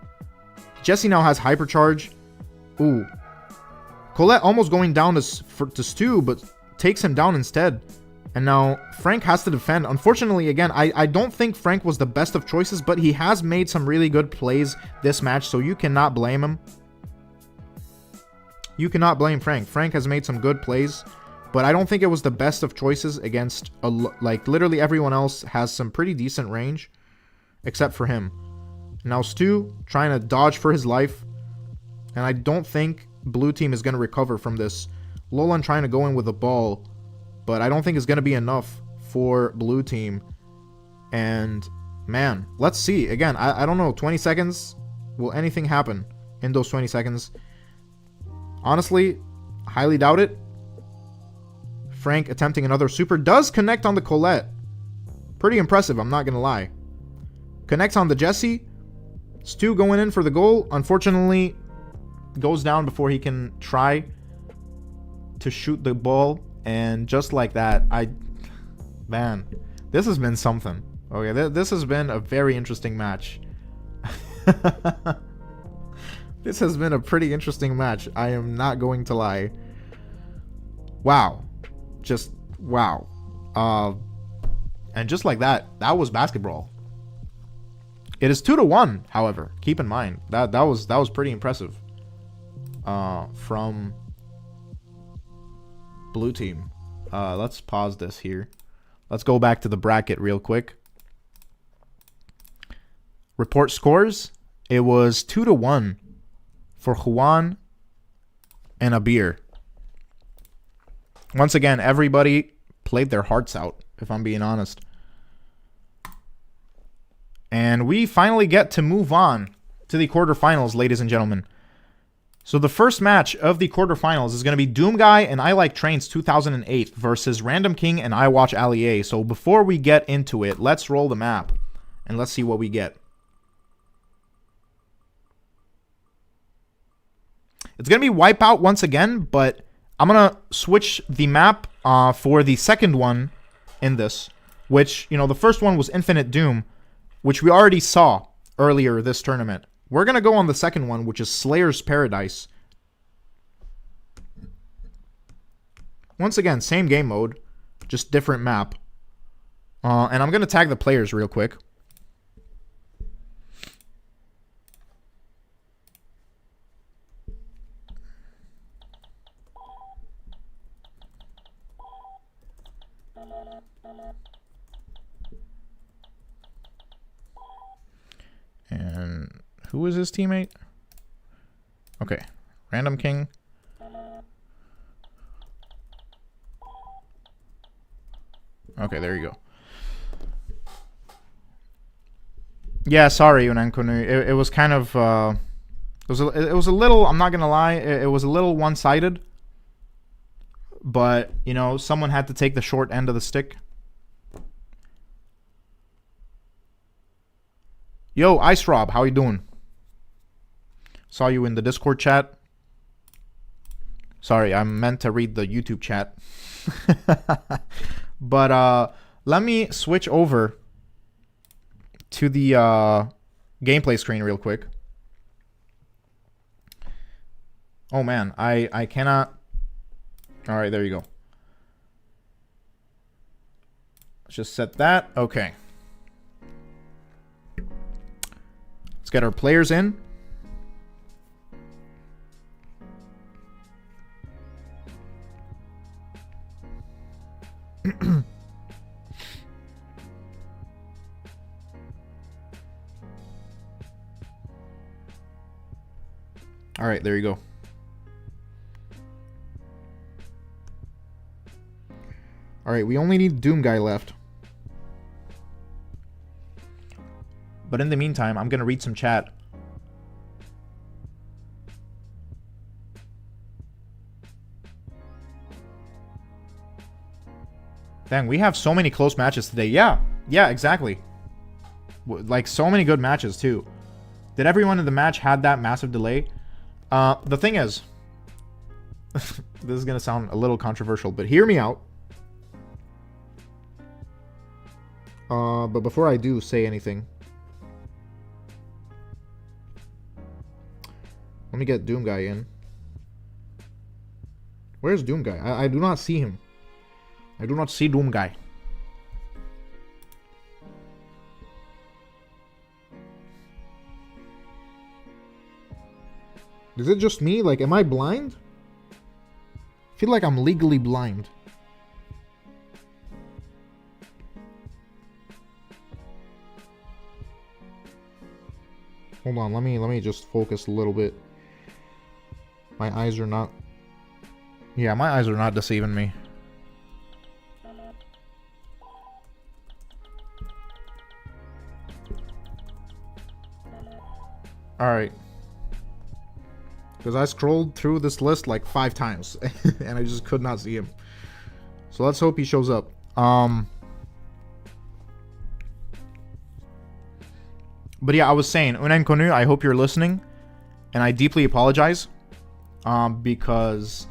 Jesse now has hypercharge. Ooh. Colette almost going down to Stu, but takes him down instead. And now Frank has to defend. Unfortunately, again, I don't think Frank was the best of choices, but he has made some really good plays this match, so you cannot blame him. You cannot blame Frank. Frank has made some good plays, but I don't think it was the best of choices against, like, literally everyone else has some pretty decent range, except for him. Now Stu trying to dodge for his life, and I don't think blue team is going to recover from this. Lolan trying to go in with the ball, but I don't think it's going to be enough for blue team. And, man, let's see. Again, I don't know. 20 seconds? Will anything happen in those 20 seconds? Honestly, highly doubt it. Frank attempting another super. Does connect on the Colette. Pretty impressive, I'm not going to lie. Connects on the Jesse. Stu going in for the goal. Unfortunately, goes down before he can try to shoot the ball. And just like that, man, this has been something. Okay, this has been a very interesting match. This has been a pretty interesting match. I am not going to lie. Wow. Just, wow. And just like that, that was basketball. It is 2-1, however. Keep in mind, that was pretty impressive. From blue team. Let's pause this here. Let's go back to the bracket real quick. Report scores. It was 2-1 for Juan and Abir. Once again, everybody played their hearts out, if I'm being honest. And we finally get to move on to the quarterfinals, ladies and gentlemen. So the first match of the quarterfinals is going to be Doom Guy and I Like Trains 2008 versus Random King and I Watch Ali A. So before we get into it, let's roll the map and let's see what we get. It's going to be Wipeout once again, but I'm going to switch the map for the second one in this, which, you know, the first one was Infinite Doom, which we already saw earlier this tournament. We're going to go on the second one, which is Slayer's Paradise. Once again, same game mode, just different map. And I'm going to tag the players real quick. And who is his teammate? Okay, Random King. Okay, there you go. Yeah, sorry, Unankunu. It was kind of it was a little, I'm not gonna lie, it was a little one-sided. But, you know, someone had to take the short end of the stick. Yo, Ice Rob, how you doing? Saw you in the Discord chat. Sorry, I meant to read the YouTube chat. But let me switch over to the gameplay screen real quick. Oh man, I cannot. All right, there you go. Let's just set that. Okay. Let's get our players in. All right, there you go. All right, we only need Doom Guy left. But in the meantime, I'm going to read some chat. Dang, we have so many close matches today. Yeah, exactly. Like, so many good matches, too. Did everyone in the match had that massive delay? The thing is, this is going to sound a little controversial, but hear me out. But before I do say anything, let me get Doom Guy in. Where's Doom Guy? I do not see him. I do not see Doom Guy. Is it just me? Like, am I blind? I feel like I'm legally blind. Hold on, let me just focus a little bit. My eyes are not... Yeah, my eyes are not deceiving me. Alright. Because I scrolled through this list like 5 times. And I just could not see him. So let's hope he shows up. But yeah, I was saying, Unaim Konu, I hope you're listening. And I deeply apologize. Because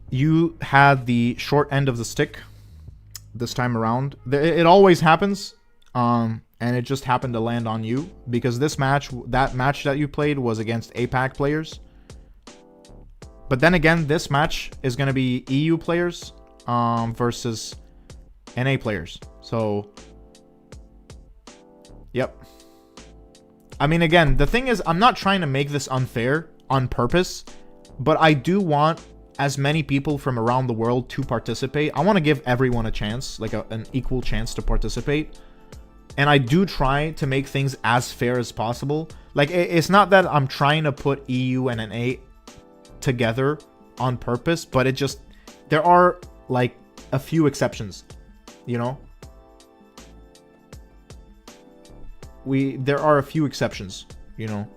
you had the short end of the stick this time around. It always happens. And it just happened to land on you. Because this match, that match that you played was against APAC players. But then again, this match is going to be EU players versus NA players. So... Yep. I mean, again, the thing is, I'm not trying to make this unfair on purpose, but I do want as many people from around the world to participate. I want to give everyone a chance, like an equal chance to participate. And I do try to make things as fair as possible. Like, it's not that I'm trying to put EU and NA together on purpose, but it just, there are like a few exceptions, you know? There are a few exceptions, you know?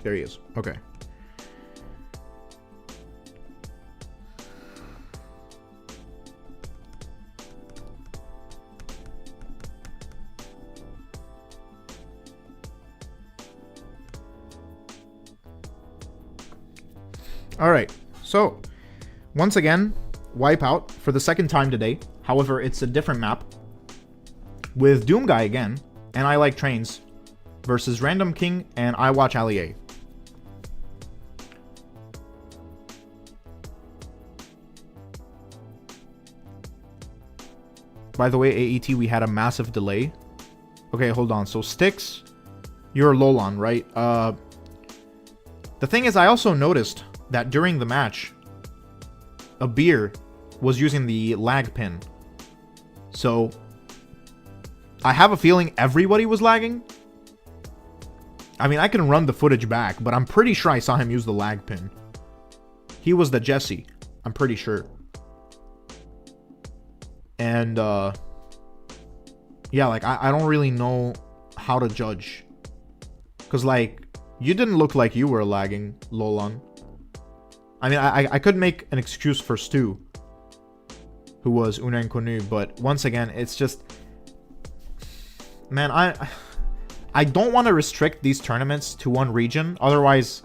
There he is. Okay. All right. So, once again, Wipeout for the second time today. However, it's a different map with Doom Guy again, and I Like Trains versus Random King and I Watch Allier. By the way, AET, we had a massive delay. Okay, hold on. So, Sticks, you're Lolon, right? The thing is, I also noticed that during the match, a beer was using the lag pin. So, I have a feeling everybody was lagging. I mean, I can run the footage back, but I'm pretty sure I saw him use the lag pin. He was the Jesse, I'm pretty sure. And, yeah, like, I don't really know how to judge. Because, like, you didn't look like you were lagging, Lolon. I mean, I could make an excuse for Stu, who was Unenkonu, but once again, it's just... Man, I don't want to restrict these tournaments to one region, otherwise...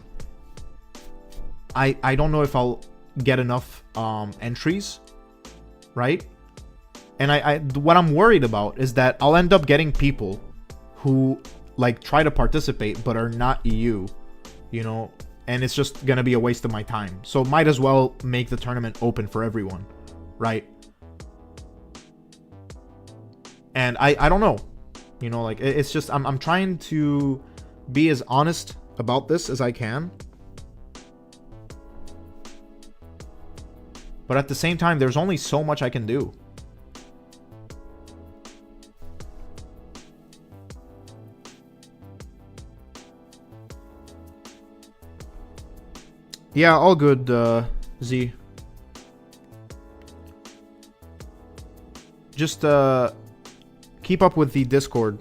I don't know if I'll get enough entries, right? And what I'm worried about is that I'll end up getting people who like try to participate but are not EU, you know, and it's just gonna be a waste of my time. So might as well make the tournament open for everyone, right? And I don't know, you know, like it's just I'm trying to be as honest about this as I can. But at the same time, there's only so much I can do. Yeah, all good, Z. Just keep up with the Discord.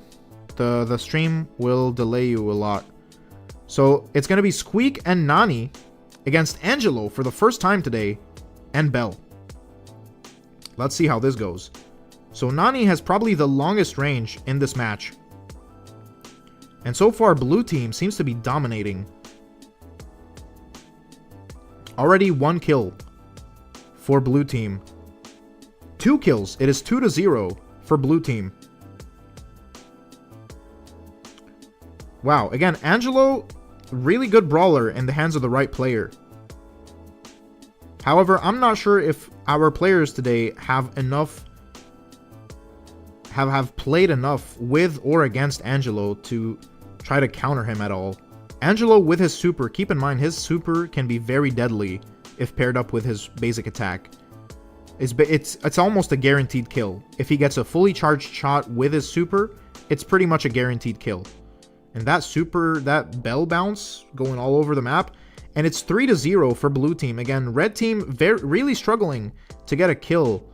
The stream will delay you a lot. So it's gonna be Squeak and Nani against Angelo for the first time today, and Bell. Let's see how this goes. So Nani has probably the longest range in this match. And so far, blue team seems to be dominating. Already 1 kill for blue team. 2 kills. It is 2-0 for blue team. Wow. Again, Angelo, really good brawler in the hands of the right player. However, I'm not sure if our players today have enough, have played enough with or against Angelo to try to counter him at all. Angelo with his super, keep in mind his super can be very deadly if paired up with his basic attack. It's almost a guaranteed kill. If he gets a fully charged shot with his super, it's pretty much a guaranteed kill. And that super, that bell bounce going all over the map, and it's 3-0 for blue team. Again, red team really struggling to get a kill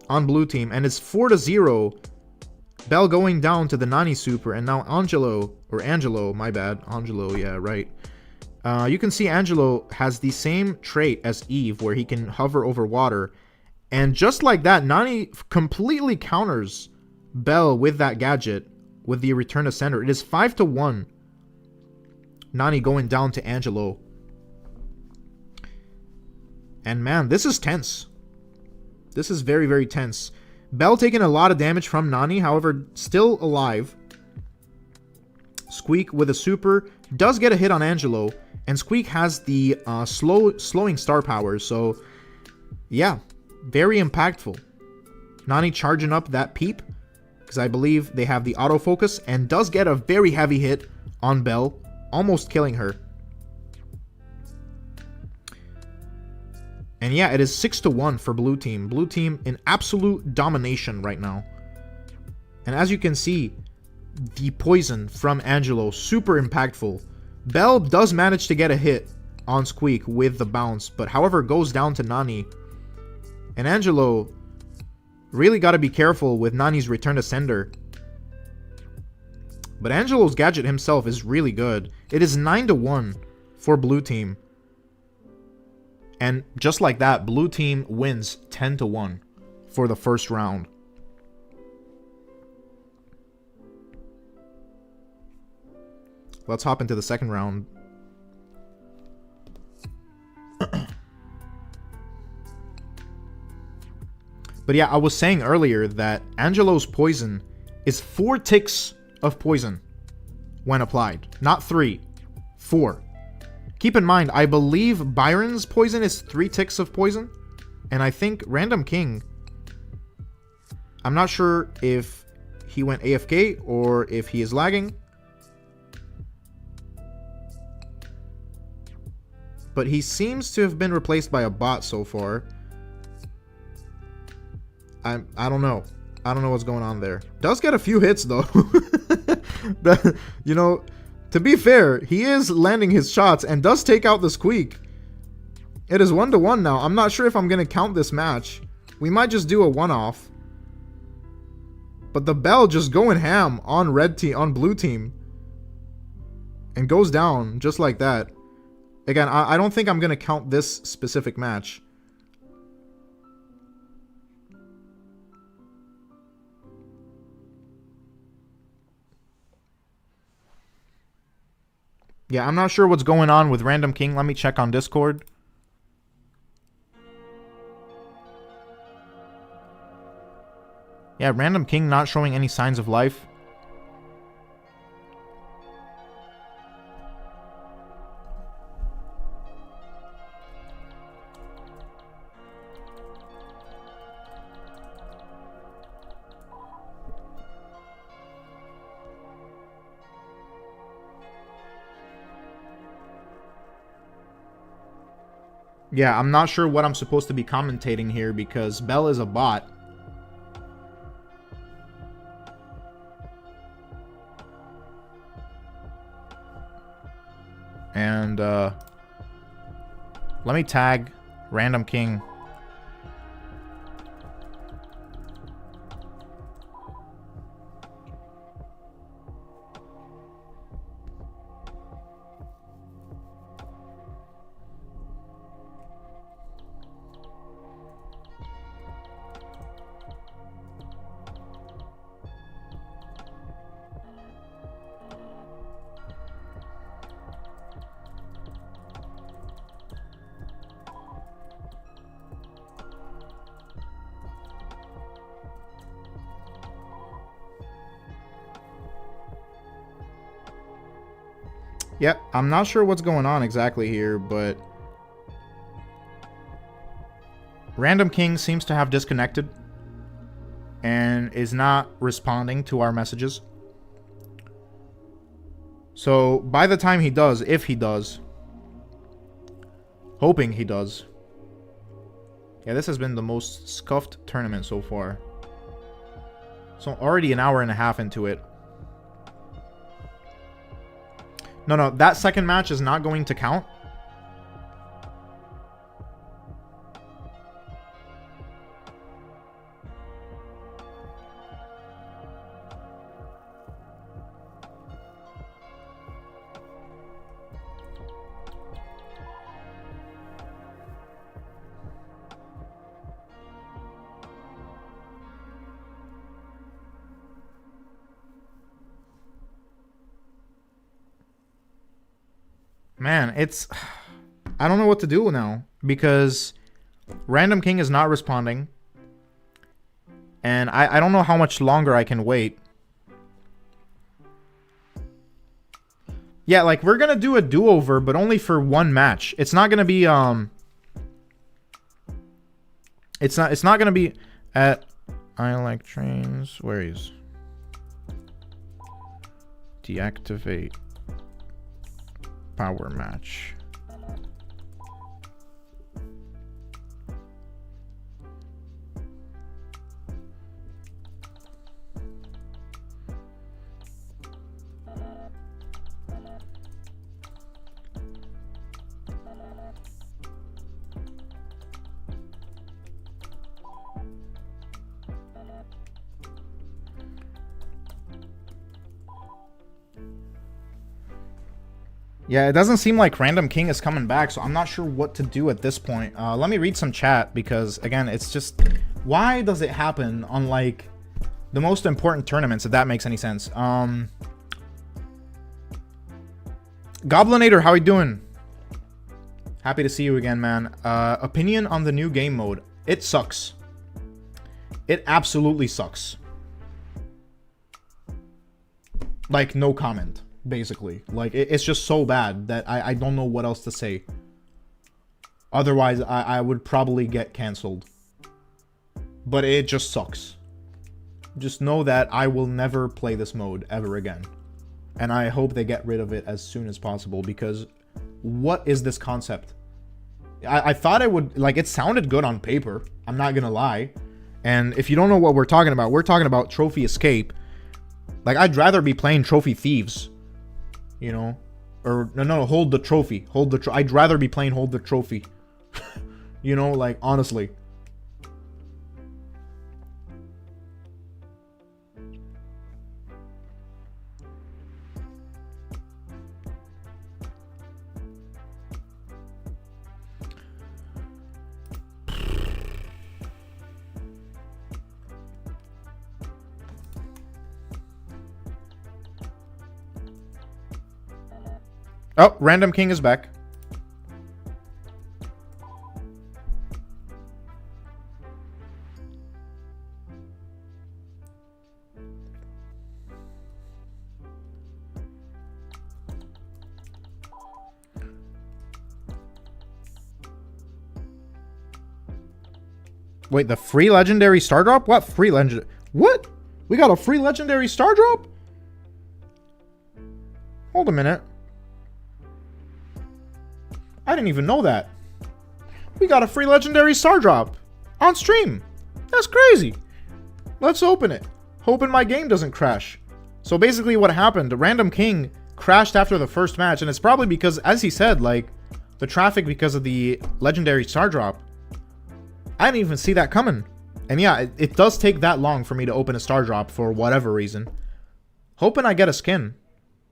on blue team, and it's 4-0. Bell going down to the Nani super, and now Angelo, my bad, Angelo, yeah, right. You can see Angelo has the same trait as Eve, where he can hover over water. And just like that, Nani completely counters Bell with that gadget, with the return to sender. It is 5-1. Nani going down to Angelo. And man, this is tense. This is very, very tense. Bell taking a lot of damage from Nani, however, still alive. Squeak with a super does get a hit on Angelo, and Squeak has the slowing star power, so yeah, very impactful. Nani charging up that peep, because I believe they have the autofocus, and does get a very heavy hit on Bell, almost killing her. And yeah, it is 6-1 for blue team. Blue team in absolute domination right now. And as you can see, the poison from Angelo, super impactful. Bell does manage to get a hit on Squeak with the bounce, but however goes down to Nani. And Angelo really got to be careful with Nani's return to sender. But Angelo's gadget himself is really good. It is 9-1 for blue team. And just like that, blue team wins 10-1 for the first round. Let's hop into the second round. But yeah, I was saying earlier that Angelo's poison is 4 ticks of poison when applied. Not 3, 4. Keep in mind, I believe Byron's poison is 3 ticks of poison. And I think Random King, I'm not sure if he went AFK or if he is lagging. But he seems to have been replaced by a bot so far. I don't know. I don't know what's going on there. Does get a few hits though. You know, to be fair, he is landing his shots and does take out the Squeak. It is 1-1 now. I'm not sure if I'm gonna count this match. We might just do a one-off. But the Bell just going ham on blue team. And goes down just like that. Again, I don't think I'm gonna count this specific match. Yeah, I'm not sure what's going on with Random King. Let me check on Discord. Yeah, Random King not showing any signs of life. Yeah, I'm not sure what I'm supposed to be commentating here because Bell is a bot. And let me tag Random King. Yeah, I'm not sure what's going on exactly here, but Random King seems to have disconnected and is not responding to our messages. So by the time he does, if he does, hoping he does. Yeah, this has been the most scuffed tournament so far. So already an hour and a half into it. No, that second match is not going to count. Man, it's... I don't know what to do now. Because Random King is not responding. And I don't know how much longer I can wait. Yeah, like, we're gonna do a do-over, but only for one match. It's not gonna be, It's not gonna be at... I like trains... Where is... Deactivate... Power match. Yeah, it doesn't seem like Random King is coming back, so I'm not sure what to do at this point. Let me read some chat, because, again, it's just... Why does it happen on, like, the most important tournaments, if that makes any sense? Goblinator, how you doing? Happy to see you again, man. Opinion on the new game mode. It sucks. It absolutely sucks. Like, no comment. Basically, like, it's just so bad that I don't know what else to say. Otherwise, I would probably get cancelled. But it just sucks. Just know that I will never play this mode ever again. And I hope they get rid of it as soon as possible, because what is this concept? I thought it would, like, it sounded good on paper. I'm not gonna lie. And if you don't know what we're talking about Trophy Escape. Like, I'd rather be playing Trophy Thieves. You know, or no, hold the trophy. I'd rather be playing hold the trophy. You know, like, honestly. Oh, Random King is back. Wait, the free legendary star drop? What free legend? What? We got a free legendary star drop? Hold a minute. I didn't even know that. We got a free legendary star drop on stream. That's crazy. Let's open it. Hoping my game doesn't crash. So basically what happened, the Random King crashed after the first match, and it's probably because, as he said, like, the traffic because of the legendary star drop. I didn't even see that coming. And yeah, it does take that long for me to open a star drop for whatever reason. Hoping I get a skin.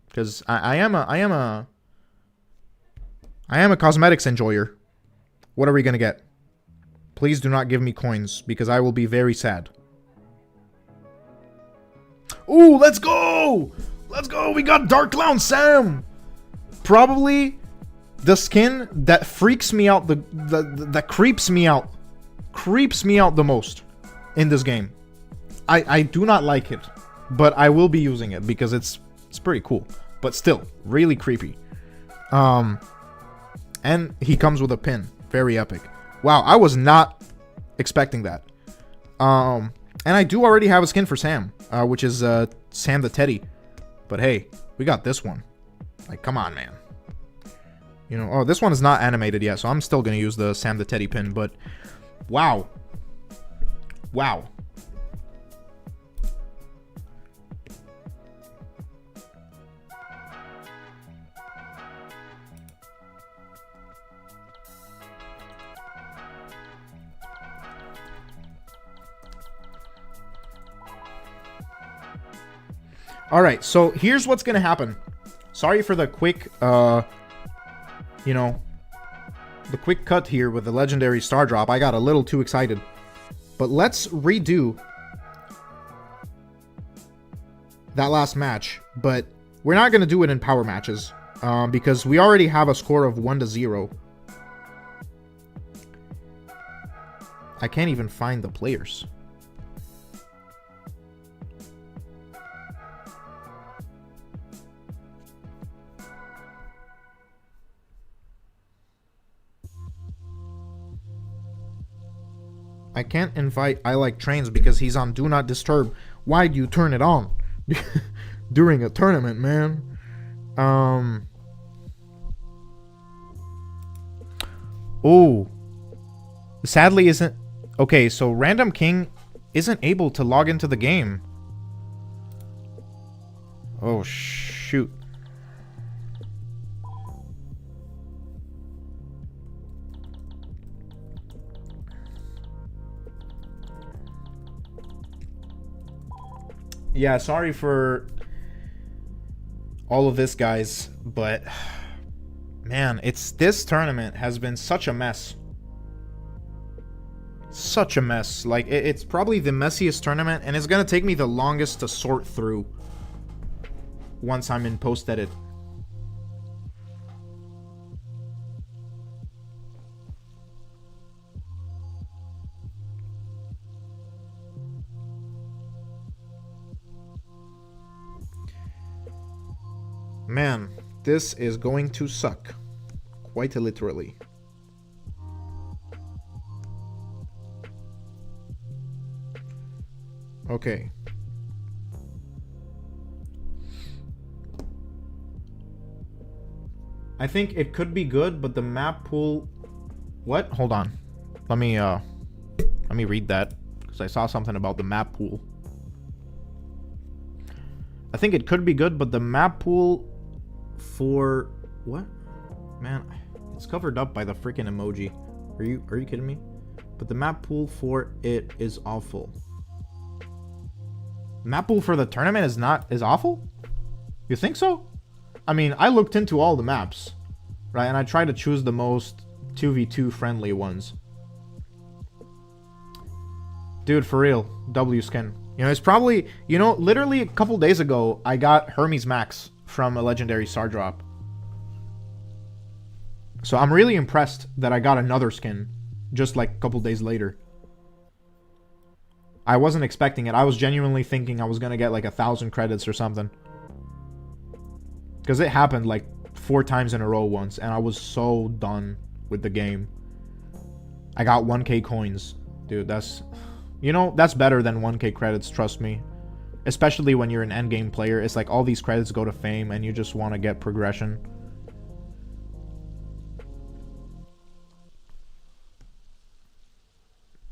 Because I am a cosmetics enjoyer. What are we gonna get? Please do not give me coins, because I will be very sad. Ooh, let's go! Let's go! We got Dark Clown Sam! Probably the skin that freaks me out, that creeps me out. Creeps me out the most in this game. I do not like it, but I will be using it because it's pretty cool. But still, really creepy. And he comes with a pin. Very epic. Wow, I was not expecting that. And I do already have a skin for Sam, which is Sam the Teddy. But hey, we got this one. Like, come on, man. You know, oh, this one is not animated yet, so I'm still going to use the Sam the Teddy pin, but wow. Wow. Alright, so here's what's gonna happen. Sorry for the quick, you know, the quick cut here with the legendary star drop. I got a little too excited. But let's redo that last match. But we're not gonna do it in power matches, because we already have a score of 1-0. I can't even find the players. I can't invite I Like Trains because he's on Do Not Disturb. Why do you turn it on? During a tournament, man. Oh. Sadly isn't... Okay, so Random King isn't able to log into the game. Oh, shoot. Yeah, sorry for all of this, guys, but Man, this tournament has been such a mess. Such a mess. Like, it's probably the messiest tournament, and it's gonna take me the longest to sort through once I'm in post-edit. Man, this is going to suck. Quite literally. Okay. I think it could be good, but the map pool... What? Hold on. Let me read that, because I saw something about the map pool. I think it could be good, but the map pool for... What? Man, it's covered up by the freaking emoji. Are you kidding me? But the map pool for it is awful. Map pool for the tournament is awful? You think so? I mean, I looked into all the maps, right? And I tried to choose the most 2v2 friendly ones. Dude, for real, W skin. You know, it's probably, you know, literally a couple days ago, I got Hermes Max from a legendary star drop. So I'm really impressed that I got another skin just like a couple days later. I wasn't expecting it. I was genuinely thinking I was going to get like 1,000 credits or something. Because it happened like 4 times in a row once, and I was so done with the game. I got 1k coins. Dude, that's... You know, that's better than 1k credits, trust me. Especially when you're an endgame player. It's like all these credits go to fame, and you just want to get progression.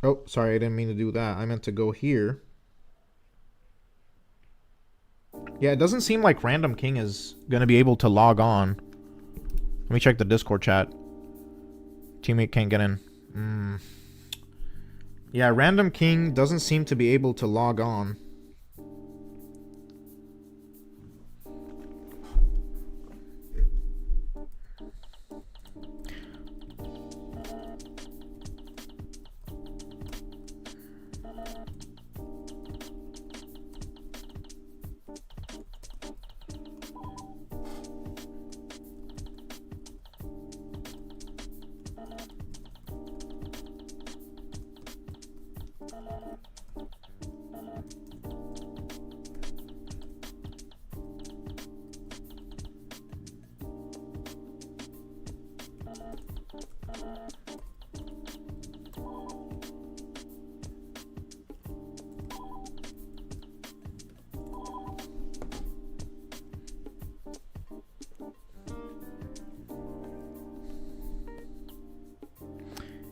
Oh, sorry, I didn't mean to do that. I meant to go here. Yeah, it doesn't seem like Random King is going to be able to log on. Let me check the Discord chat. Teammate can't get in. Yeah, Random King doesn't seem to be able to log on.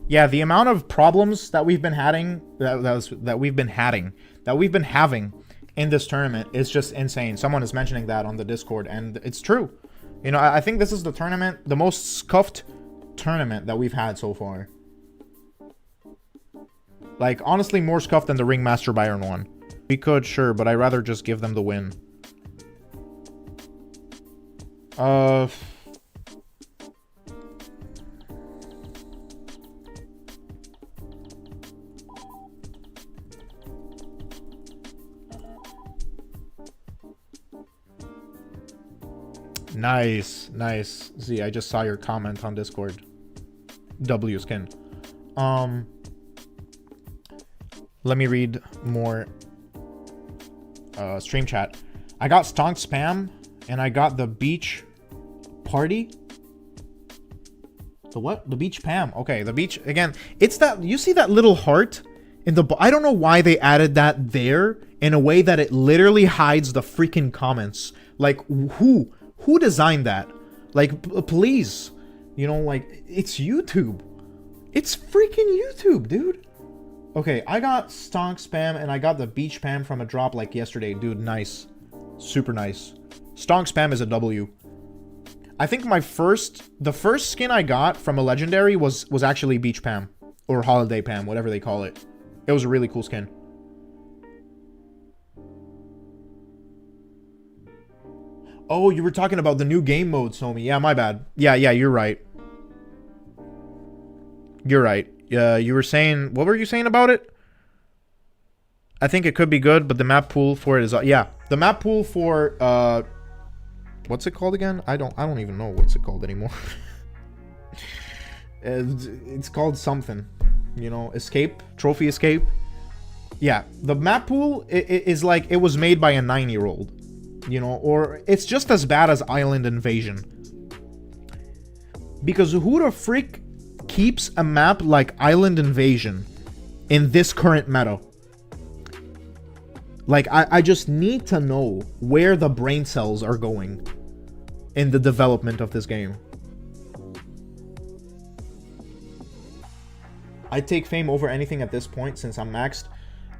Yeah, the amount of problems that we've been having that we've been having in this tournament is just insane. Someone is mentioning that on the Discord, and it's true. You know, I think this is the tournament, the most scuffed tournament that we've had so far. Like, honestly, more scuffed than the Ringmaster Byron one. We could, sure, but I'd rather just give them the win. Nice, nice. Z, I just saw your comment on Discord. W skin. Let me read more stream chat. I got Stonk Spam, and I got the Beach Party. The what? The Beach Pam. Okay, the Beach, again, it's that, you see that little heart in the, I don't know why they added that there in a way that it literally hides the freaking comments. Like, who designed that? Like, please. You know, like, it's YouTube. It's freaking YouTube, dude. Okay, I got Stonk Spam and I got the Beach Pam from a drop like yesterday. Dude, nice. Super nice. Stonk Spam is a W. I think the first skin I got from a legendary was actually Beach Pam. Or Holiday Pam, whatever they call it. It was a really cool skin. Oh, you were talking about the new game mode, Somi. Yeah, my bad. Yeah, you're right. You're right. You were saying... What were you saying about it? I think it could be good, but the map pool for it is... yeah, the map pool for... what's it called again? I don't even know what's it called anymore. It's called something. You know, escape? Trophy escape? Yeah, the map pool is like... It was made by a 9-year-old. You know, or it's just as bad as Island Invasion. Because who the frick keeps a map like Island Invasion in this current meta? Like, I just need to know where the brain cells are going in the development of this game. I'd take fame over anything at this point since I'm maxed.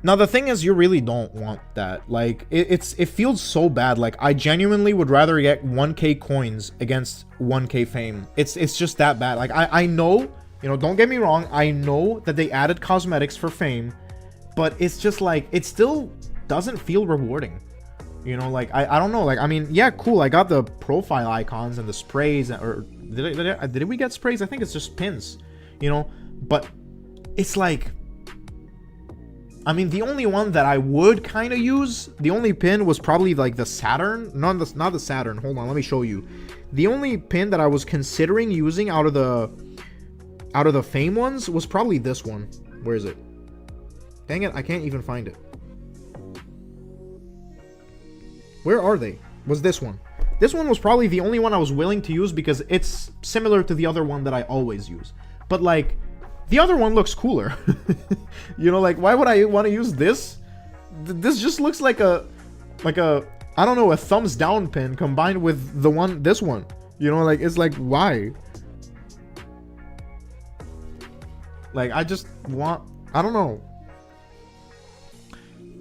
Now, the thing is, you really don't want that. Like, it feels so bad. Like, I genuinely would rather get 1k coins against 1k fame. It's just that bad. Like, I know, you know, don't get me wrong. I know that they added cosmetics for fame, but it's just like, it still doesn't feel rewarding. You know, like, I don't know. Like, I mean, yeah, cool. I got the profile icons and the sprays. Or did we get sprays? I think it's just pins, you know, but it's like, I mean, the only one that I would kind of use, the only pin was probably like the Saturn. Not the Saturn. Hold on, let me show you. The only pin that I was considering using out of the fame ones was probably this one. Where is it? Dang it, I can't even find it. Where are they? Was this one. This one was probably the only one I was willing to use because it's similar to the other one that I always use. But like, the other one looks cooler. You know, like, why would I want to use this? This just looks like a, I don't know, a thumbs down pin combined with this one. You know, like, it's like, why? Like, I just want, I don't know.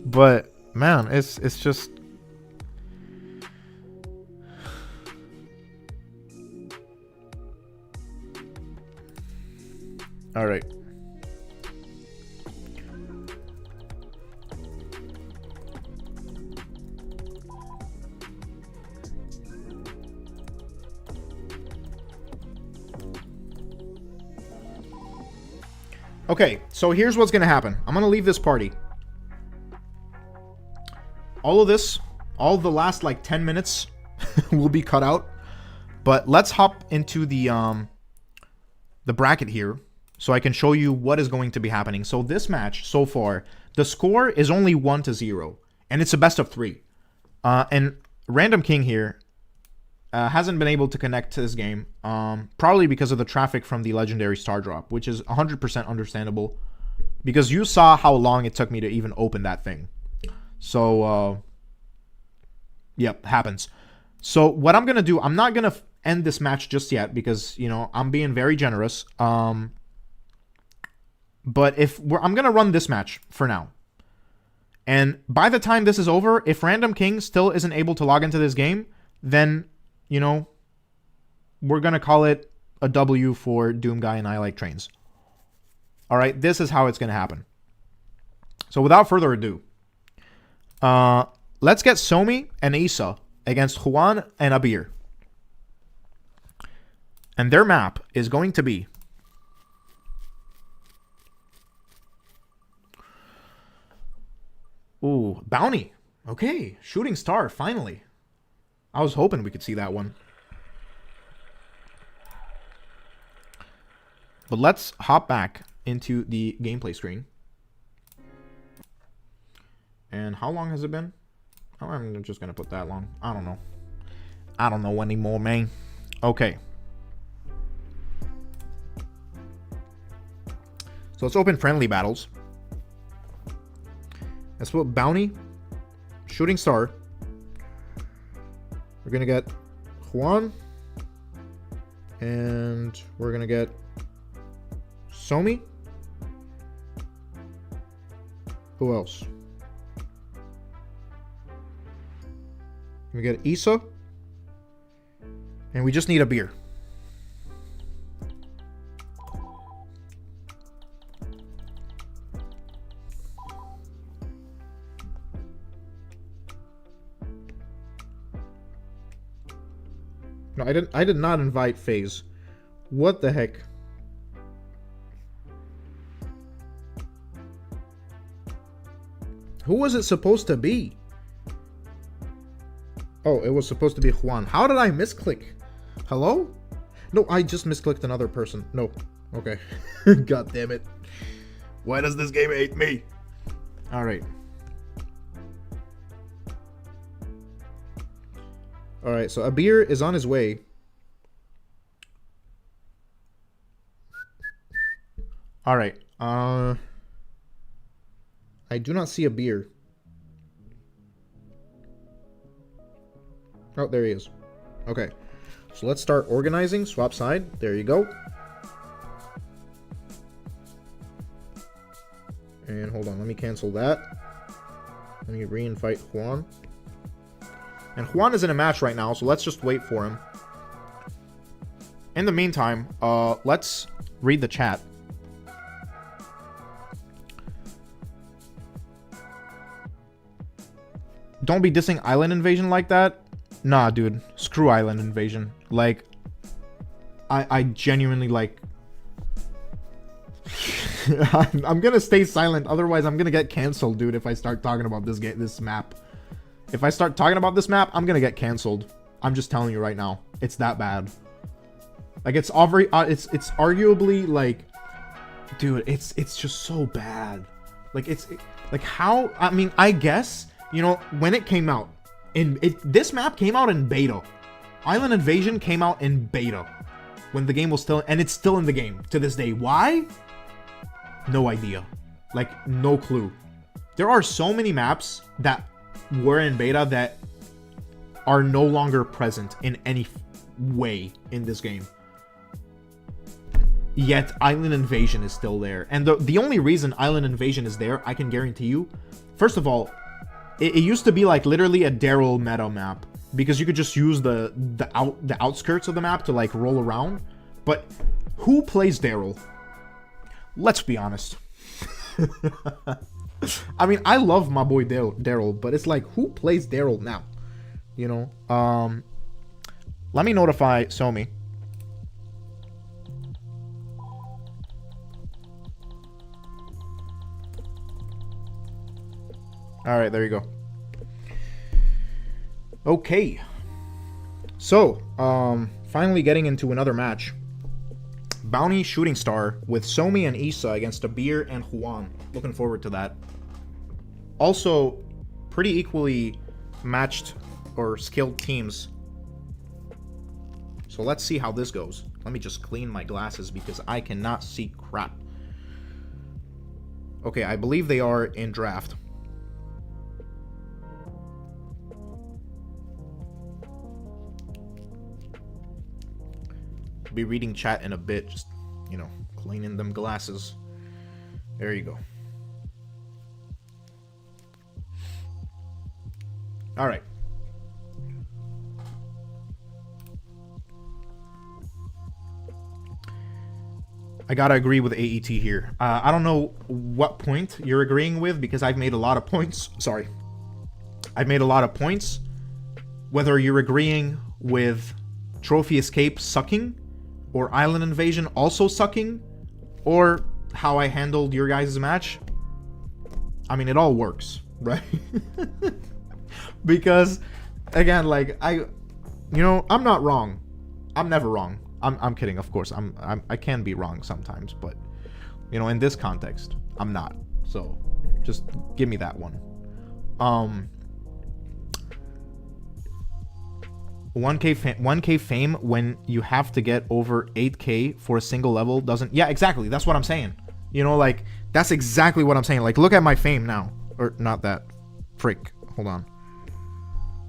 But, man, it's just... All right. Okay, so here's what's gonna happen. I'm gonna leave this party. All of this, all the last like 10 minutes will be cut out. But let's hop into the bracket here, so I can show you what is going to be happening. So this match, so far, the score is only 1-0, and it's a best of 3. And Random King here hasn't been able to connect to this game, probably because of the traffic from the Legendary Star Drop, which is 100% understandable, because you saw how long it took me to even open that thing. So, yep, happens. So what I'm going to do, I'm not going to end this match just yet, because, you know, I'm being very generous. But I'm going to run this match for now. And by the time this is over, if Random King still isn't able to log into this game, then, you know, we're going to call it a W for Doom Guy and I Like Trains. All right, this is how it's going to happen. So without further ado, let's get Somi and Issa against Juan and Abir. And their map is going to be... Ooh, Bounty. Okay, Shooting Star, finally. I was hoping we could see that one. But let's hop back into the gameplay screen. And how long has it been? Oh, I'm just going to put that long. I don't know. I don't know anymore, man. Okay. So let's open friendly battles. Let's put Bounty, Shooting Star. We're going to get Juan. And we're going to get Somi. Who else? We get Issa. And we just need Abir. No, I did not invite FaZe. What the heck? Who was it supposed to be? Oh, it was supposed to be Juan. How did I misclick? Hello? No, I just misclicked another person. No. Okay. God damn it. Why does this game hate me? Alright. Alright, so Abir is on his way. Alright. I do not see Abir. Oh, there he is. Okay. So let's start organizing. Swap side. There you go. And hold on. Let me cancel that. Let me re-invite Juan. And Juan is in a match right now, so let's just wait for him. In the meantime, let's read the chat. Don't be dissing Island Invasion like that. Nah, dude. Screw Island Invasion. Like, I genuinely, like... I'm gonna stay silent, otherwise I'm gonna get canceled, dude, if I start talking about this map. If I start talking about this map, I'm gonna get canceled. I'm just telling you right now. It's that bad. Like, it's arguably, like... Dude, it's just so bad. Like, like, how... I mean, I guess... You know, when it came out, this map came out in beta. Island Invasion came out in beta. When the game was still, and it's still in the game to this day. Why? No idea. Like, no clue. There are so many maps that were in beta that are no longer present in any way in this game. Yet, Island Invasion is still there. And the only reason Island Invasion is there, I can guarantee you, first of all, it used to be like literally a Daryl meta map because you could just use the outskirts of the map to like roll around. But who plays Daryl? Let's be honest. I mean, I love my boy Daryl, but it's like, who plays Daryl now? You know. Let me notify Somi. Alright, there you go. Okay. So, finally getting into another match. Bounty Shooting Star with Somi and Issa against Abir and Juan. Looking forward to that. Also, pretty equally matched or skilled teams. So let's see how this goes. Let me just clean my glasses because I cannot see crap. Okay, I believe they are in draft. Be reading chat in a bit, just, you know, cleaning them glasses. There you go. All right. I gotta agree with AET here. I don't know what point you're agreeing with because I've made a lot of points. Sorry. I've made a lot of points. Whether you're agreeing with Trophy Escape sucking, or Island Invasion also sucking, or how I handled your guys' match. I mean, it all works, right? Because, again, like, you know, I'm not wrong. I'm never wrong. I'm kidding, of course. I can be wrong sometimes, but, you know, in this context, I'm not. So, just give me that one. 1K fame when you have to get over 8K for a single level doesn't... Yeah, exactly. That's what I'm saying. You know, like, that's exactly what I'm saying. Like, look at my fame now. Or, not that. Frick. Hold on.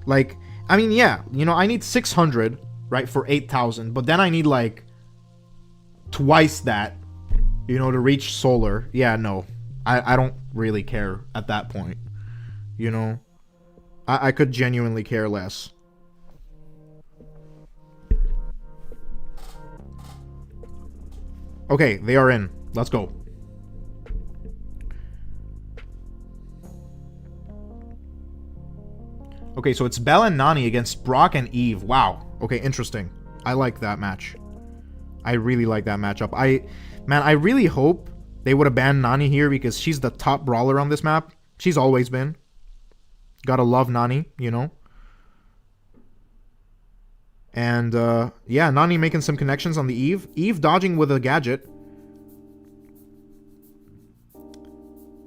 Like, I mean, yeah. You know, I need 600, right, for 8,000. But then I need, like, twice that, you know, to reach solar. Yeah, no. I don't really care at that point. You know? I could genuinely care less. Okay, they are in. Let's go. Okay, so it's Belle and Nani against Brock and Eve. Wow. Okay, interesting. I like that match. I really like that matchup. Man, I really hope they would have banned Nani here because she's the top brawler on this map. She's always been. Gotta love Nani, you know. And, yeah, Nani making some connections on the Eve. Eve dodging with a gadget.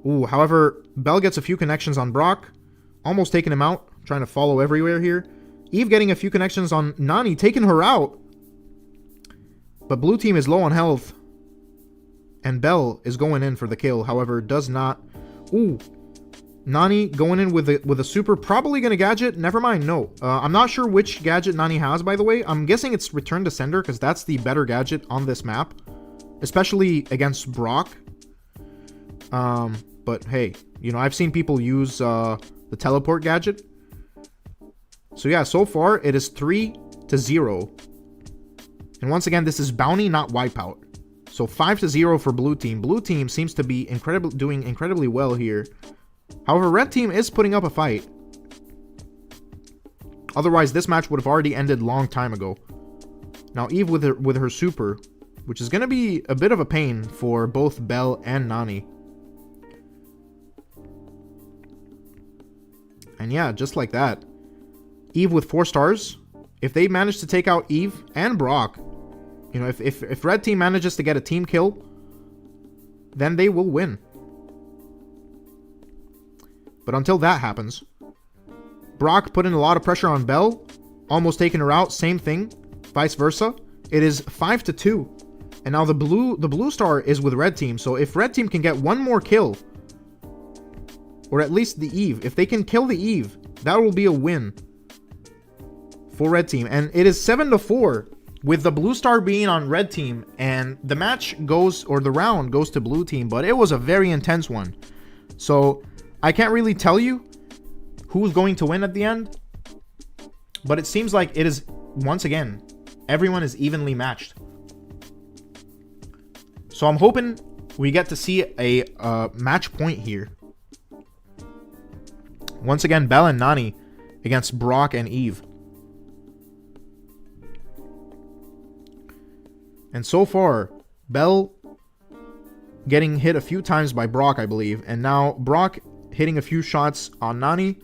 Ooh, however, Bell gets a few connections on Brock. Almost taking him out. Trying to follow everywhere here. Eve getting a few connections on Nani, taking her out. But blue team is low on health. And Bell is going in for the kill. However, does not... Ooh. Nani going in with a super. Probably going to gadget. Never mind. No. I'm not sure which gadget Nani has, by the way. I'm guessing it's Return to Sender because that's the better gadget on this map. Especially against Brock. But hey, you know, I've seen people use the Teleport gadget. So yeah, so far it is 3-0. And once again, this is Bounty, not Wipeout. So 5-0 for blue team. Blue team seems to be doing incredibly well here. However, red team is putting up a fight. Otherwise, this match would have already ended long time ago. Now, Eve with her super, which is going to be a bit of a pain for both Bell and Nani. And yeah, just like that. Eve with 4 stars. If they manage to take out Eve and Brock, you know, if red team manages to get a team kill, then they will win. But until that happens, Brock put in a lot of pressure on Bell, almost taking her out. Same thing, vice versa. It is 5-2, and now the blue star is with red team. So if red team can get one more kill, or at least the Eve, if they can kill the Eve, that will be a win for red team. And it is 7-4 with the blue star being on red team, and the match goes, or the round goes to blue team, but it was a very intense one. So I can't really tell you who's going to win at the end, but it seems like it is, once again, everyone is evenly matched. So I'm hoping we get to see a match point here. Once again, Bell and Nani against Brock and Eve. And so far, Bell getting hit a few times by Brock, I believe, and now Brock hitting a few shots on Nani,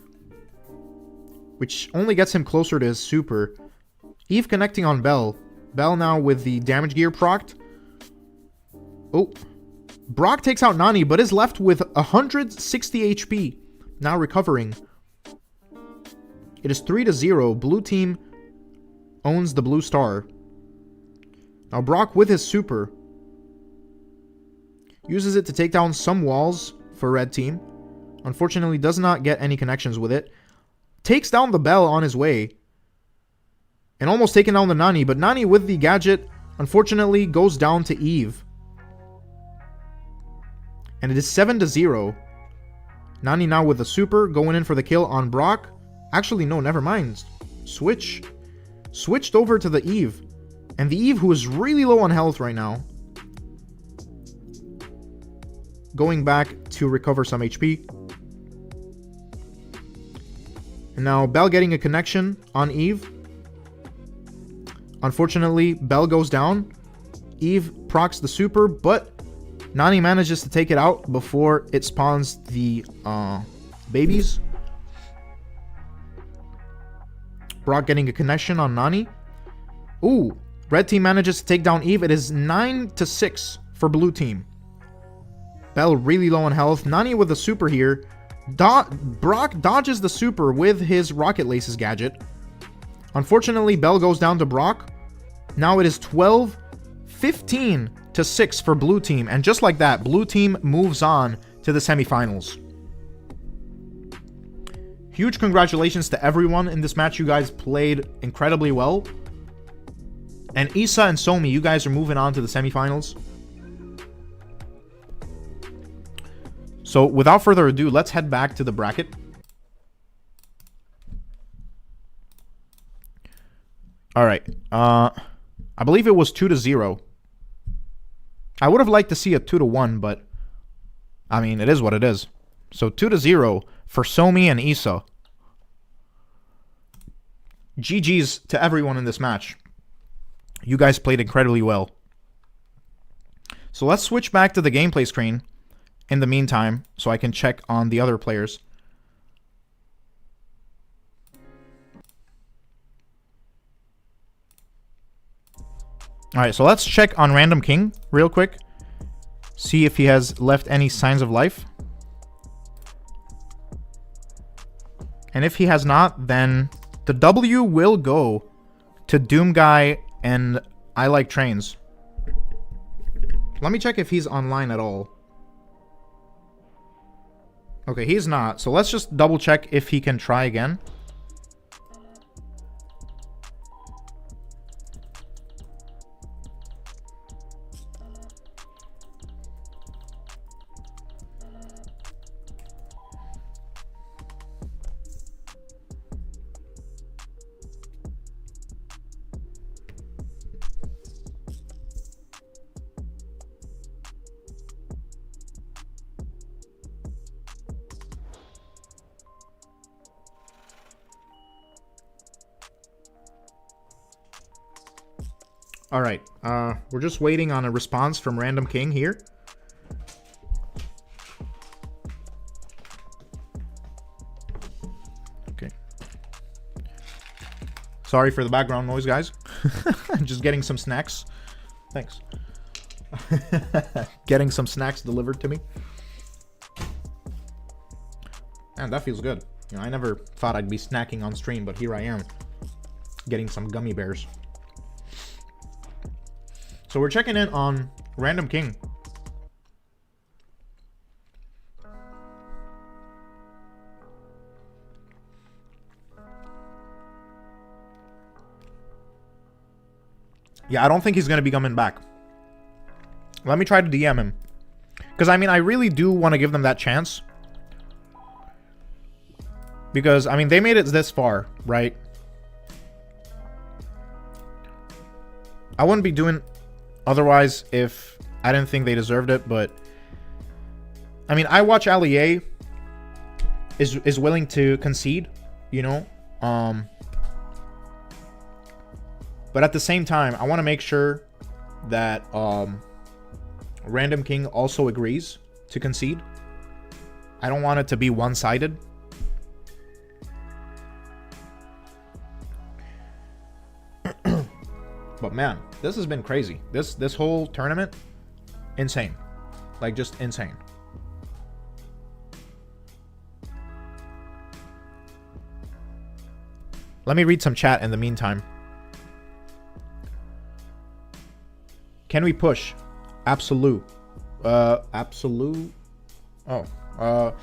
which only gets him closer to his super. Eve connecting on Bell. Bell now with the damage gear procced. Oh. Brock takes out Nani, but is left with 160 HP. Now recovering. It is 3-0. Blue team owns the blue star. Now Brock with his super uses it to take down some walls for red team. Unfortunately, does not get any connections with it. Takes down the Bell on his way. And almost taking down the Nani. But Nani with the gadget, unfortunately, goes down to Eve. And it is 7-0. Nani now with the super, going in for the kill on Brock. Actually, no, never mind. Switched over to the Eve. And the Eve, who is really low on health right now, going back to recover some HP. And now Bell getting a connection on Eve. Unfortunately, Bell goes down. Eve procs the super, but Nani manages to take it out before it spawns the babies. Brock getting a connection on Nani. Ooh, red team manages to take down Eve. It is 9-6 for blue team. Bell really low on health. Nani with a super here. Brock dodges the super with his Rocket Laces gadget. Unfortunately, Bell goes down to Brock. Now it is 15-6 for blue team. And just like that, blue team moves on to the semifinals. Huge congratulations to everyone in this match. You guys played incredibly well. And Issa and Somi, you guys are moving on to the semifinals. So without further ado, let's head back to the bracket. All right. I believe it was 2-0. I would have liked to see a 2-1, but I mean, it is what it is. So 2-0 for Somi and Issa. GG's to everyone in this match. You guys played incredibly well. So let's switch back to the gameplay screen in the meantime so I can check on the other players. Alright, so let's check on Random King real quick. See if he has left any signs of life. And if he has not, then the W will go to Doom Guy and I Like Trains. Let me check if he's online at all. Okay, he's not. So let's just double check if he can try again. All right, we're just waiting on a response from Random King here. Okay. Sorry for the background noise, guys. Just getting some snacks. Thanks. Getting some snacks delivered to me. Man, that feels good. You know, I never thought I'd be snacking on stream, but here I am, getting some gummy bears. So we're checking in on Random King. Yeah, I don't think he's going to be coming back. Let me try to DM him. Because, I mean, I really do want to give them that chance. Because, I mean, they made it this far, right? I wouldn't be doing otherwise if I didn't think they deserved it, but I mean, I watch Allier is willing to concede, you know, but at the same time, I want to make sure that Random King also agrees to concede. I don't want it to be one-sided. But man, this has been crazy. This whole tournament, insane. Like, just insane. Let me read some chat in the meantime. Can we push? Absolute. Absolute. Oh.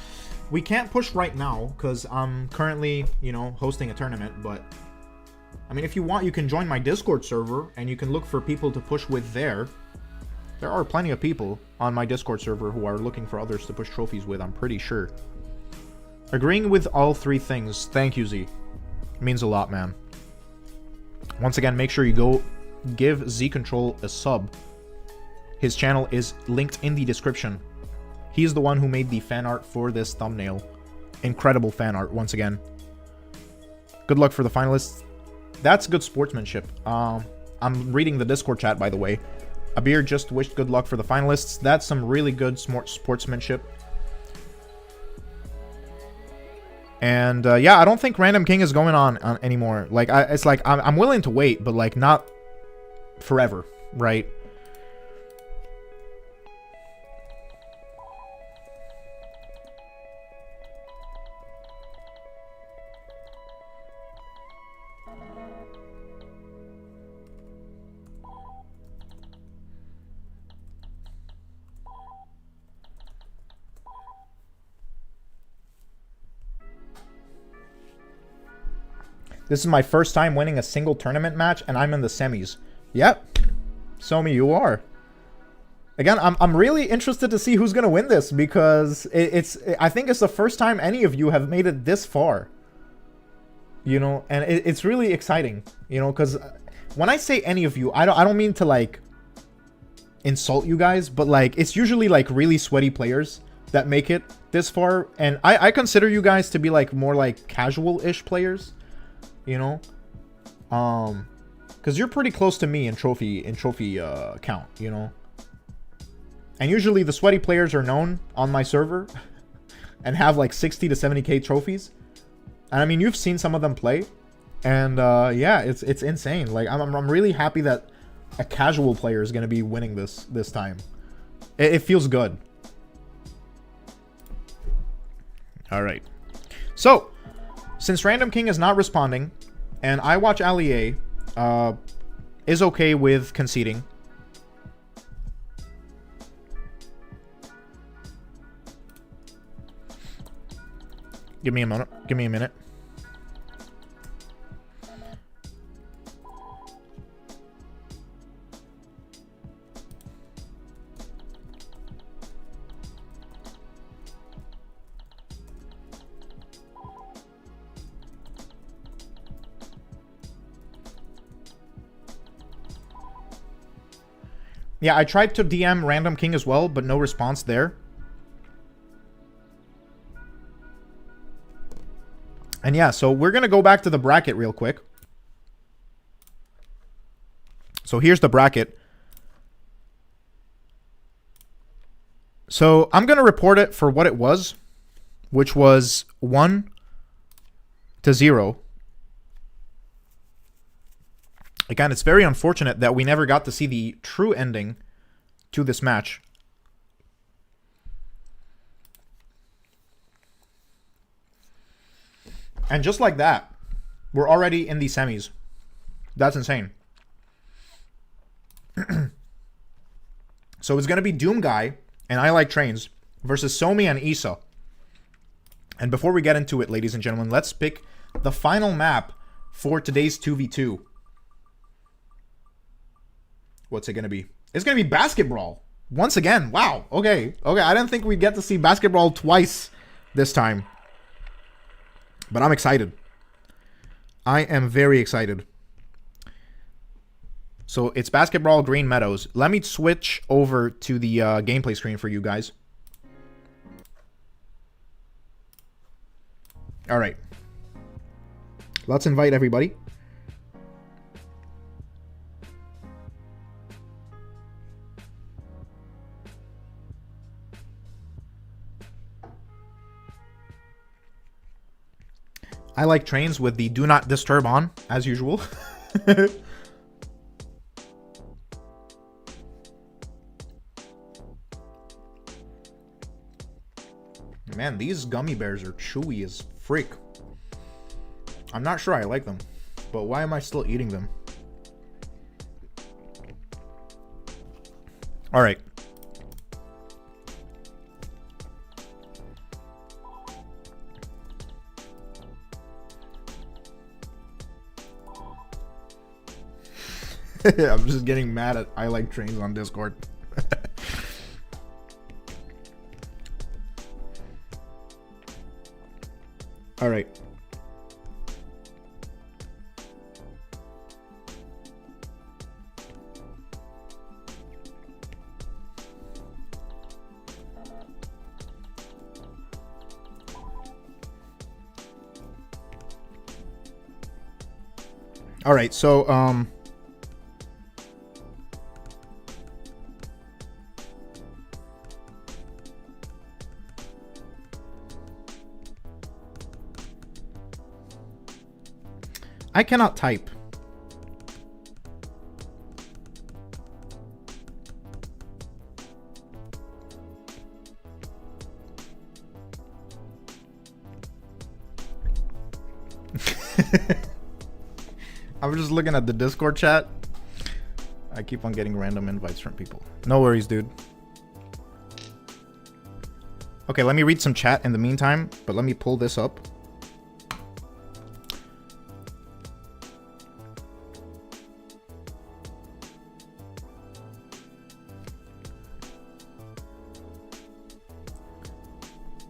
We can't push right now because I'm currently, you know, hosting a tournament, but I mean, if you want, you can join my Discord server, and you can look for people to push with there. There are plenty of people on my Discord server who are looking for others to push trophies with, I'm pretty sure. Agreeing with all three things. Thank you, Z. It means a lot, man. Once again, make sure you go give Z Control a sub. His channel is linked in the description. He's the one who made the fan art for this thumbnail. Incredible fan art, once again. Good luck for the finalists. That's good sportsmanship. I'm reading the Discord chat, by the way. Abir just wished good luck for the finalists. That's some really good sportsmanship. And yeah, I don't think Random King is going on anymore. Like, it's like I'm willing to wait, but like not forever, right? This is my first time winning a single tournament match, and I'm in the semis. Yep. Somi, you are. Again, I'm really interested to see who's going to win this, because I think it's the first time any of you have made it this far. You know, and it's really exciting, you know, because when I say any of you, I don't mean to, like, insult you guys, but, like, it's usually, like, really sweaty players that make it this far, and I consider you guys to be, like, more, like, casual-ish players. You know, because Because you're pretty close to me in trophy count, you know? And usually the sweaty players are known on my server and have like 60 to 70k trophies. And I mean, you've seen some of them play. And yeah, it's insane. Like, I'm really happy that a casual player is going to be winning this time. It feels good. All right. So, since Random King is not responding, and I watch Ali A is okay with conceding. Give me a moment. Give me a minute. Yeah, I tried to DM Random King as well, but no response there. And yeah, so we're going to go back to the bracket real quick. So here's the bracket. So I'm going to report it for what it was, which was 1-0. Again, it's very unfortunate that we never got to see the true ending to this match. And just like that, we're already in the semis. That's insane. So it's going to be Doom Guy and I Like Trains versus Somi and Issa. And before we get into it, ladies and gentlemen, let's pick the final map for today's 2v2. What's it going to be? It's going to be Basketball. Once again. Wow. Okay. Okay. I didn't think we'd get to see Basketball twice this time. But I'm excited. I am very excited. So it's Basketball Green Meadows. Let me switch over to the gameplay screen for you guys. All right. Let's invite everybody. I Like Trains with the Do Not Disturb on, as usual. Man, these gummy bears are chewy as freak. I'm not sure I like them, but why am I still eating them? All right. I'm just getting mad at I Like Trains on Discord. All right. All right, so I cannot type. I'm just looking at the Discord chat. I keep on getting random invites from people. No worries, dude. Okay, let me read some chat in the meantime, but let me pull this up.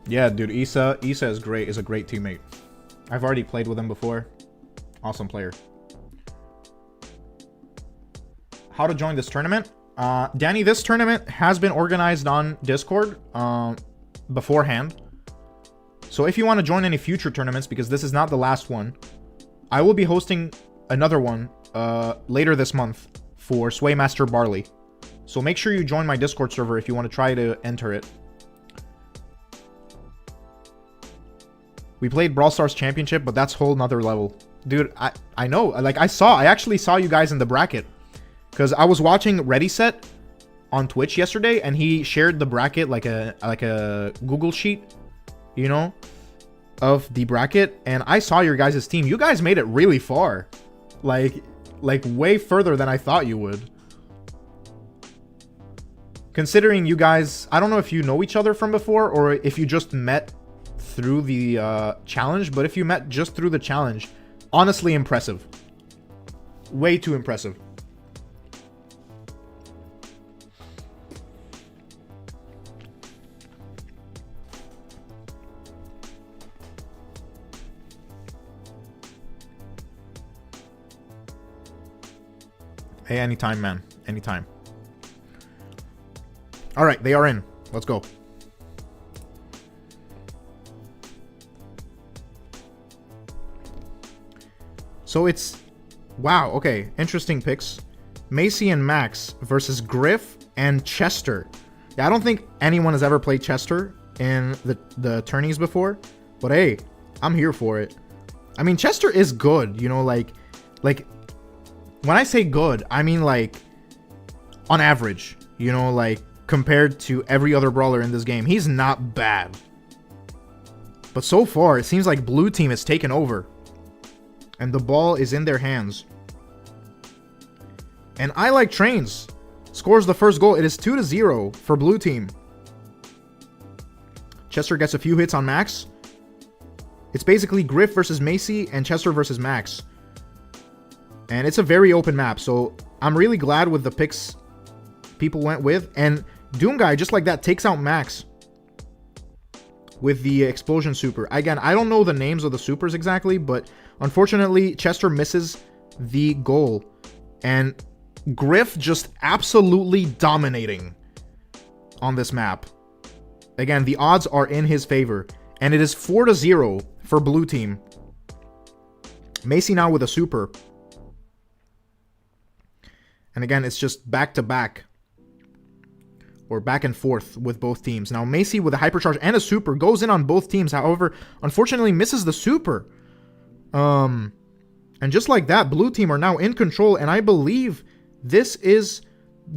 Yeah, dude, Issa is great. Is a great teammate. I've already played with him before. Awesome player. How to join this tournament? Danny, this tournament has been organized on Discord beforehand. So if you want to join any future tournaments, because this is not the last one, I will be hosting another one later this month for Swaymaster Barley. So make sure you join my Discord server if you want to try to enter it. We played Brawl Stars Championship, but that's whole nother level. Dude, I know. Like, I actually saw you guys in the bracket. Because I was watching Ready Set on Twitch yesterday, and he shared the bracket like a Google sheet, you know, of the bracket. And I saw your guys' team. You guys made it really far. Like way further than I thought you would. Considering you guys, I don't know if you know each other from before or if you just met through the challenge, but if you met just through the challenge, honestly impressive. Way too impressive. Hey, anytime, man. Anytime. All right, they are in. Let's go. So it's... Wow, okay. Interesting picks. Macy and Max versus Griff and Chester. Yeah, I don't think anyone has ever played Chester in the tourneys before. But hey, I'm here for it. I mean, Chester is good, you know, like... When I say good, I mean like... On average, you know, like... Compared to every other brawler in this game. He's not bad. But so far, it seems like blue team has taken over. And the ball is in their hands. And I Like Trains scores the first goal. It is 2-0 for blue team. Chester gets a few hits on Max. It's basically Griff versus Macy and Chester versus Max. And it's a very open map. So I'm really glad with the picks people went with. And Doom Guy, just like that, takes out Max with the explosion super. Again, I don't know the names of the supers exactly, but unfortunately, Chester misses the goal. And Griff just absolutely dominating on this map. Again, the odds are in his favor. And it is 4-0 for blue team. Macy now with a super. And again, it's just back-to-back. Or back and forth with both teams. Now, Macy with a hypercharge and a super goes in on both teams. However, unfortunately misses the super. And just like that, blue team are now in control. And I believe this is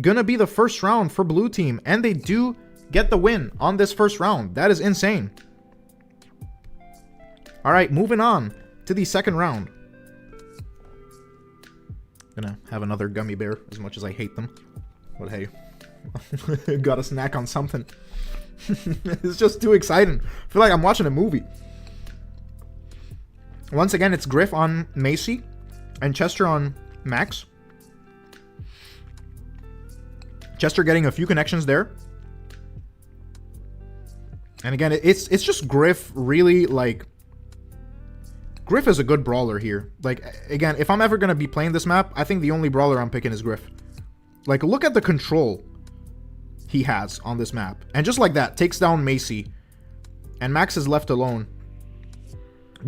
going to be the first round for blue team. And they do get the win on this first round. That is insane. All right, moving on to the second round. Gonna have another gummy bear as much as I hate them. But hey. Got a snack on something. It's just too exciting. I feel like I'm watching a movie. Once again, it's Griff on Macy and Chester on Max. Chester getting a few connections there. And again, it's just Griff really, like... Griff is a good brawler here. Like, again, if I'm ever going to be playing this map, I think the only brawler I'm picking is Griff. Like, look at the control he has on this map. And just like that, takes down Macy. And Max is left alone.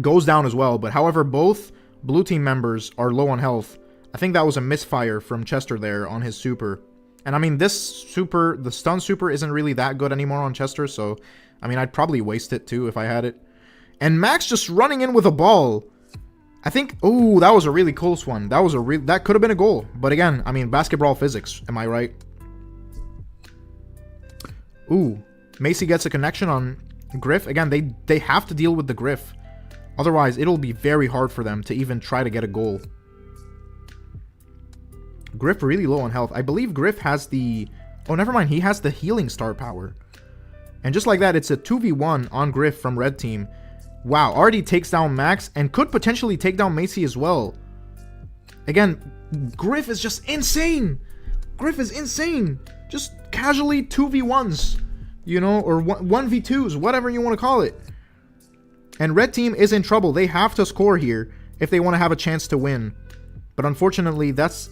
Goes down as well. But however, both blue team members are low on health. I think that was a misfire from Chester there on his super. And I mean, this super, the stun super isn't really that good anymore on Chester. So, I mean, I'd probably waste it too if I had it. And Max just running in with a ball. I think, oh, that was a really close one. That could have been a goal. But again, I mean, basketball physics. Am I right? Ooh, Macy gets a connection on Griff. Again, they have to deal with the Griff. Otherwise, it'll be very hard for them to even try to get a goal. Griff really low on health. I believe Griff has the... Oh, never mind. He has the healing star power. And just like that, it's a 2v1 on Griff from red team. Wow, already takes down Max and could potentially take down Macy as well. Again, Griff is just insane. Griff is insane. Just casually 2v1s, you know, or 1v2s, whatever you want to call it. And red team is in trouble. They have to score here if they want to have a chance to win. But unfortunately, that's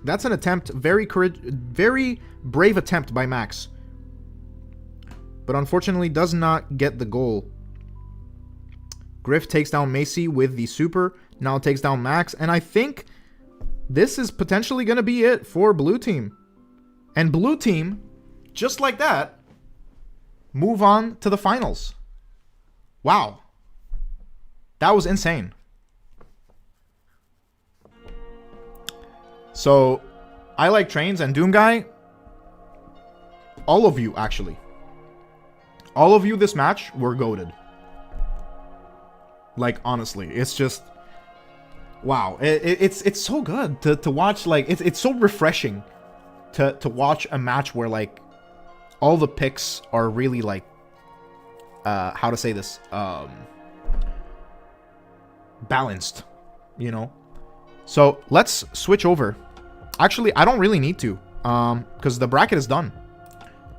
an attempt, very brave attempt by Max. But unfortunately does not get the goal. Griff takes down Macy with the super, now takes down Max, and I think this is potentially going to be it for blue team. And blue team, just like that, move on to the finals. Wow. That was insane. So, I Like Trains and Doom Guy, all of you actually. All of you this match were goated. Like, honestly, it's just, wow. It's so good to watch. Like, it's so refreshing to watch a match where, like, all the picks are really, like, how to say this, balanced, you know? So, let's switch over. Actually, I don't really need to, because the bracket is done.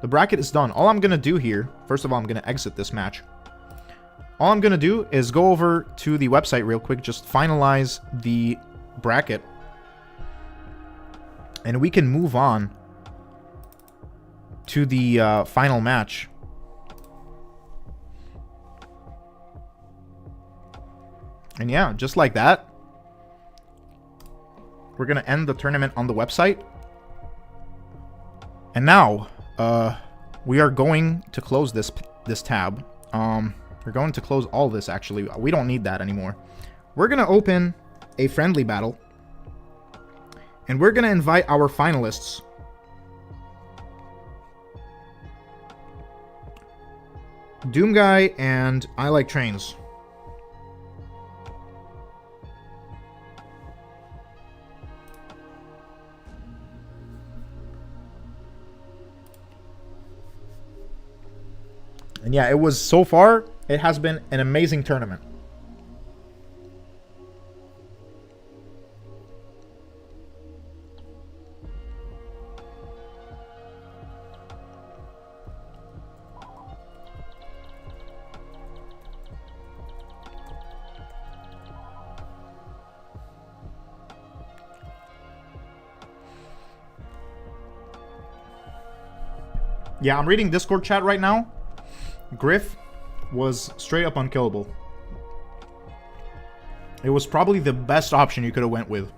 The bracket is done. All I'm going to do here, first of all, I'm going to exit this match. All I'm going to do is go over to the website real quick, just finalize the bracket, and we can move on to the final match. And yeah, just like that, we're going to end the tournament on the website. And now, we are going to close this tab. We're going to close all this, actually. We don't need that anymore. We're going to open a friendly battle. And we're going to invite our finalists. Doom Guy and I Like Trains. And yeah, it was, so far, it has been an amazing tournament. Yeah, I'm reading Discord chat right now. Griff was straight up unkillable. It was probably the best option you could have went with.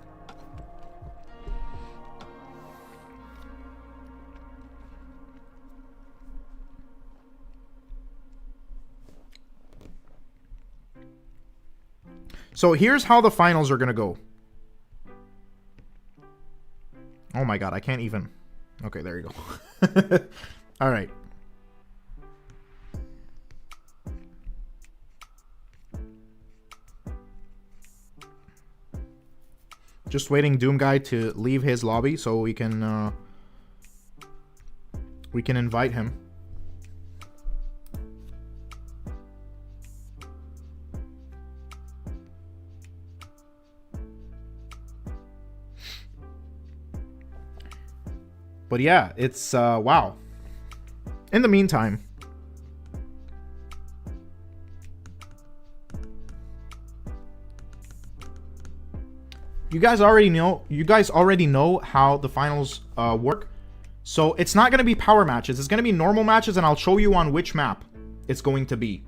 So here's how the finals are going to go. Oh my god, I can't even. Okay, there you go. All right. Just waiting Doom Guy to leave his lobby so we can invite him. But yeah, it's wow. In the meantime, you guys already know how the finals work. So it's not going to be power matches. It's going to be normal matches, and I'll show you on which map it's going to be.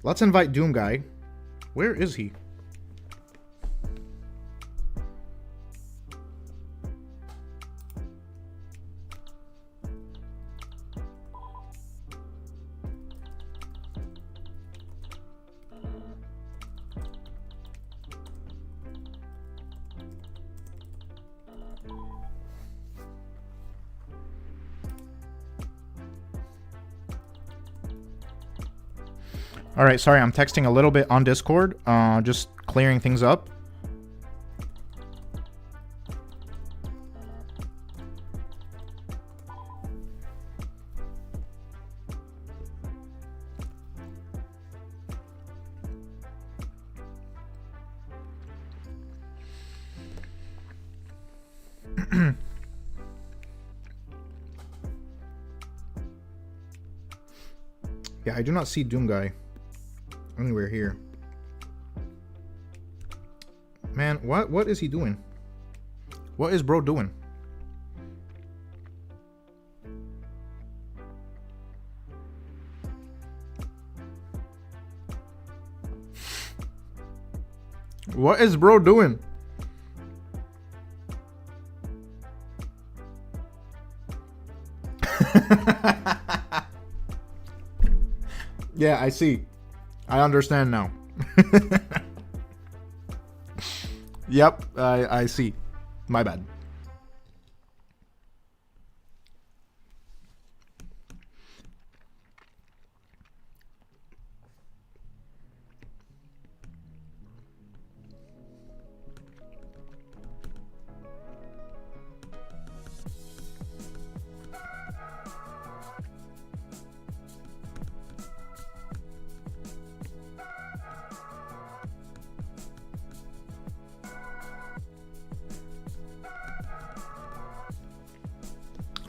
Let's invite Doom Guy. Where is he? All right, sorry, I'm texting a little bit on Discord. Just clearing things up. Yeah, I do not see Doom Guy anywhere here. Man, what is he doing? What is bro doing? What is bro doing? Yeah, I see. I understand now. Yep, I see. My bad.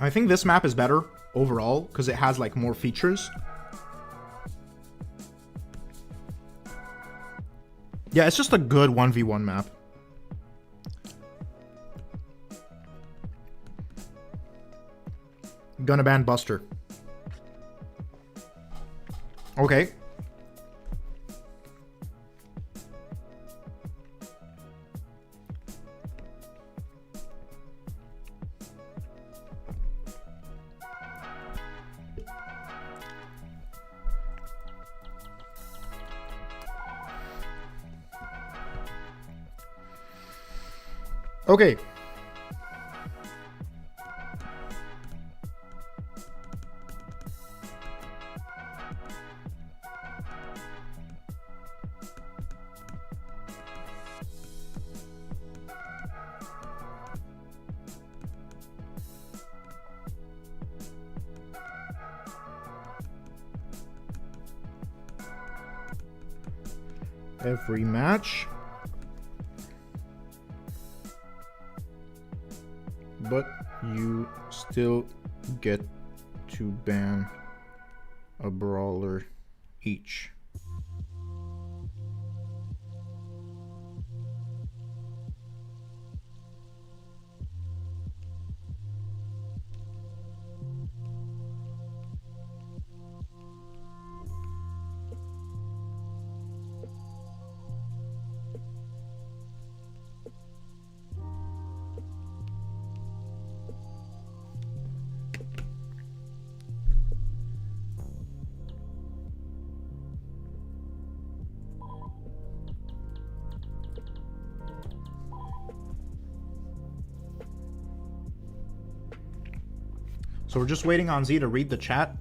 I think this map is better overall because it has like more features. Yeah, it's just a good 1v1 map. Gonna ban Buster. Okay. Okay. Every match. But you still get to ban a brawler each. So we're just waiting on Z to read the chat.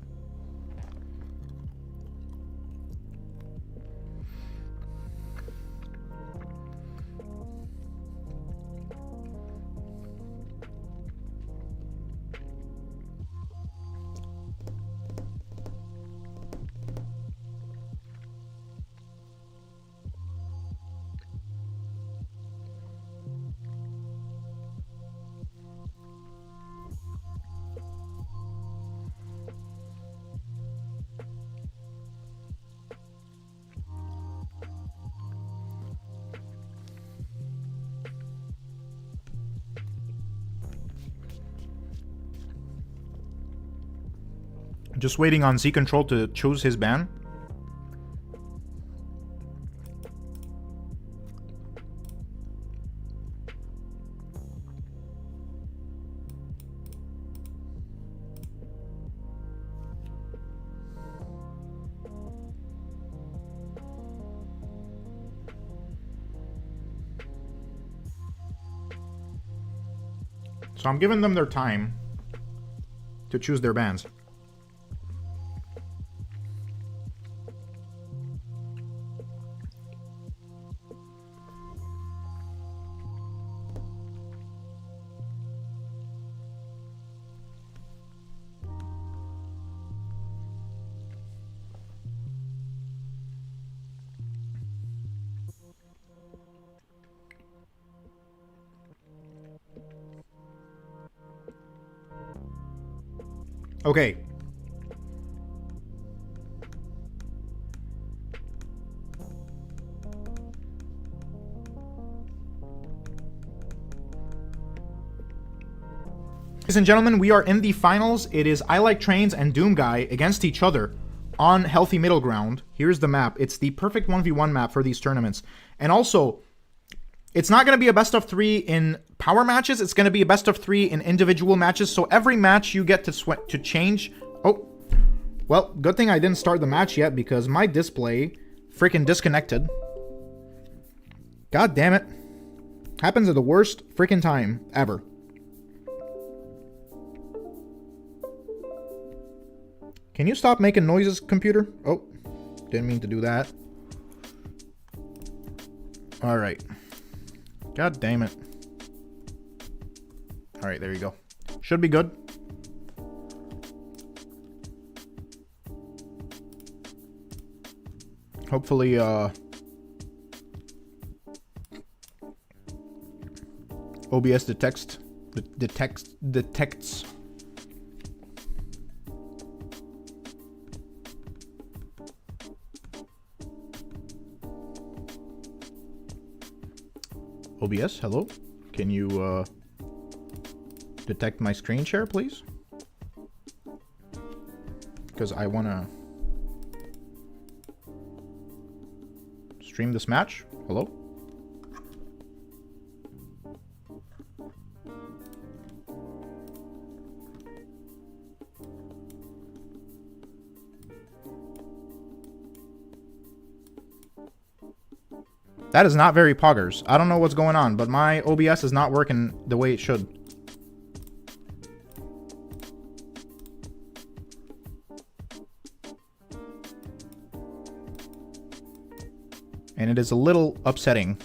Just waiting on Z Control to choose his ban. So I'm giving them their time to choose their bans. Okay. Ladies and gentlemen, we are in the finals. It is I Like Trains and Doom Guy against each other on Healthy Middle Ground. Here's the map. It's the perfect 1v1 map for these tournaments. And also, it's not going to be a best of 3 in power matches. It's going to be a best of 3 in individual matches. So every match you get to change. Oh, well, good thing I didn't start the match yet because my display freaking disconnected. God damn it. Happens at the worst freaking time ever. Can you stop making noises, computer? Oh, didn't mean to do that. All right. God damn it. All right, there you go. Should be good. Hopefully, OBS detects. OBS, hello? Can you detect my screen share, please? Because I want to stream this match. Hello? That is not very poggers. I don't know what's going on, but my OBS is not working the way it should. And it is a little upsetting,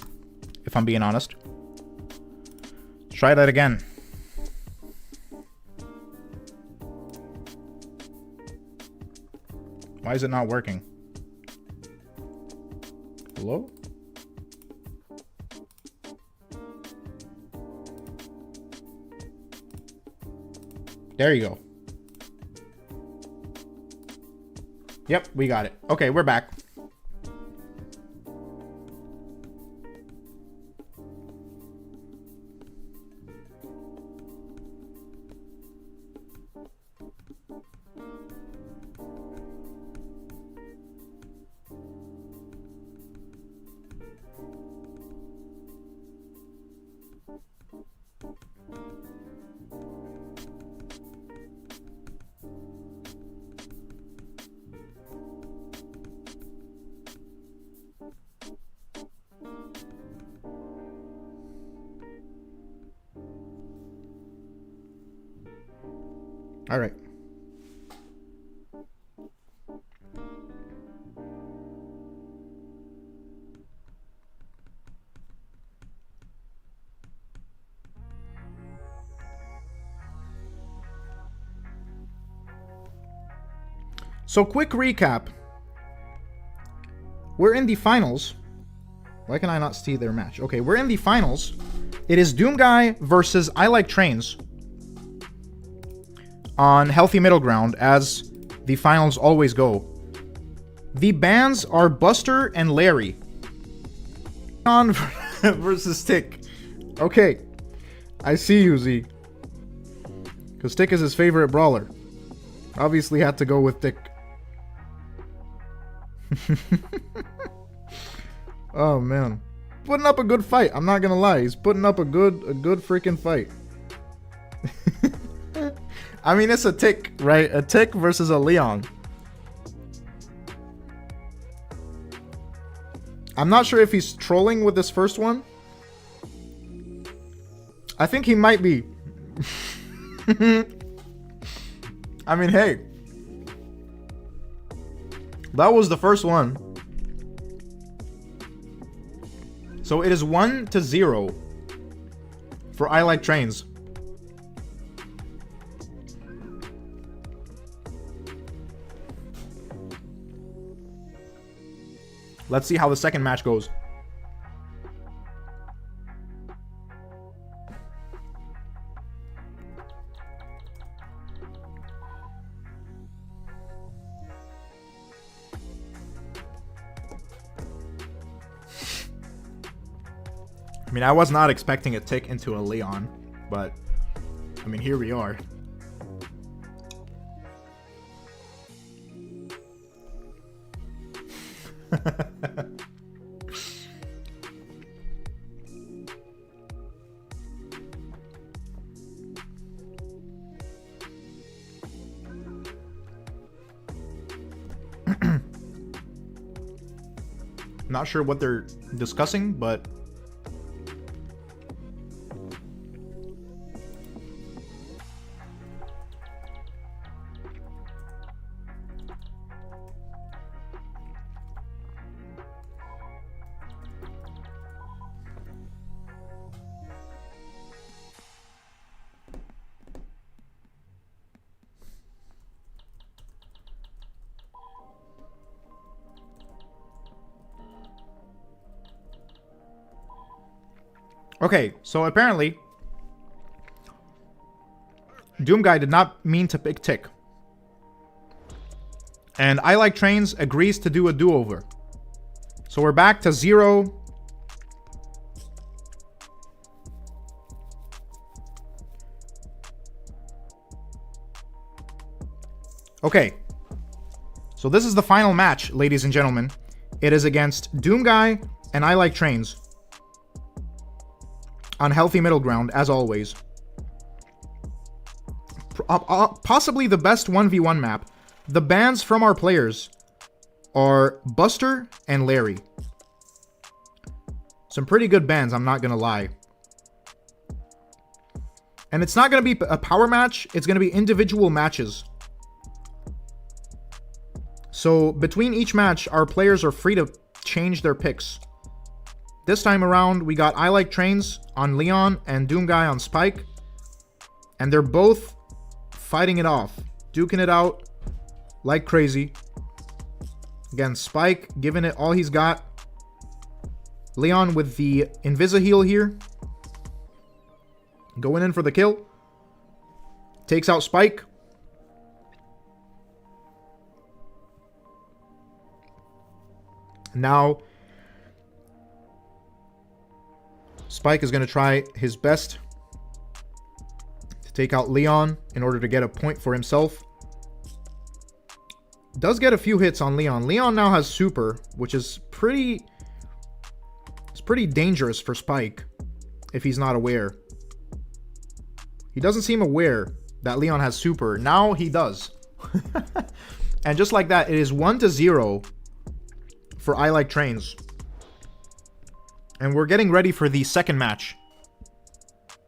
if I'm being honest. Let's try that again. Why is it not working? Hello? There you go. Yep, we got it. Okay, we're back. All right. So quick recap. We're in the finals. Why can I not see their match? Okay, we're in the finals. It is Doom Guy versus I Like Trains on Healthy Middle Ground, as the finals always go. The bans are Buster and Larry. On versus Tick. Okay, I see you, Z. Because Tick is his favorite brawler. Obviously had to go with Tick. Oh man, putting up a good fight. I'm not gonna lie, he's putting up a good freaking fight. I mean, it's a Tick, right? A Tick versus a Leon. I'm not sure if he's trolling with this first one. I think he might be. I mean, hey. That was the first one. So it is 1-0 for I Like Trains. Let's see how the second match goes. mean, I was not expecting a tick into a Leon, but I mean, here we are. Not sure what they're discussing, but okay, so apparently Doom Guy did not mean to pick Tick. And I Like Trains agrees to do a do-over. So we're back to 0. Okay. So this is the final match, ladies and gentlemen. It is against Doom Guy and I Like Trains. On healthy middle ground, as always. Possibly the best 1v1 map. The bans from our players are Buster and Larry. Some pretty good bans, I'm not gonna lie. And it's not gonna be a power match, it's gonna be individual matches. So between each match, our players are free to change their picks. This time around, we got I Like Trains on Leon and Doom Guy on Spike. And they're both fighting it off, duking it out like crazy. Again, Spike giving it all he's got. Leon with the Invisi-Heal here. Going in for the kill. Takes out Spike. Now, Spike is going to try his best to take out Leon in order to get a point for himself. Does get a few hits on Leon. Leon now has super, which is pretty dangerous for Spike if he's not aware. He doesn't seem aware that Leon has super. Now he does. And just like that, it is 1-0 for I Like Trains. And we're getting ready for the second match.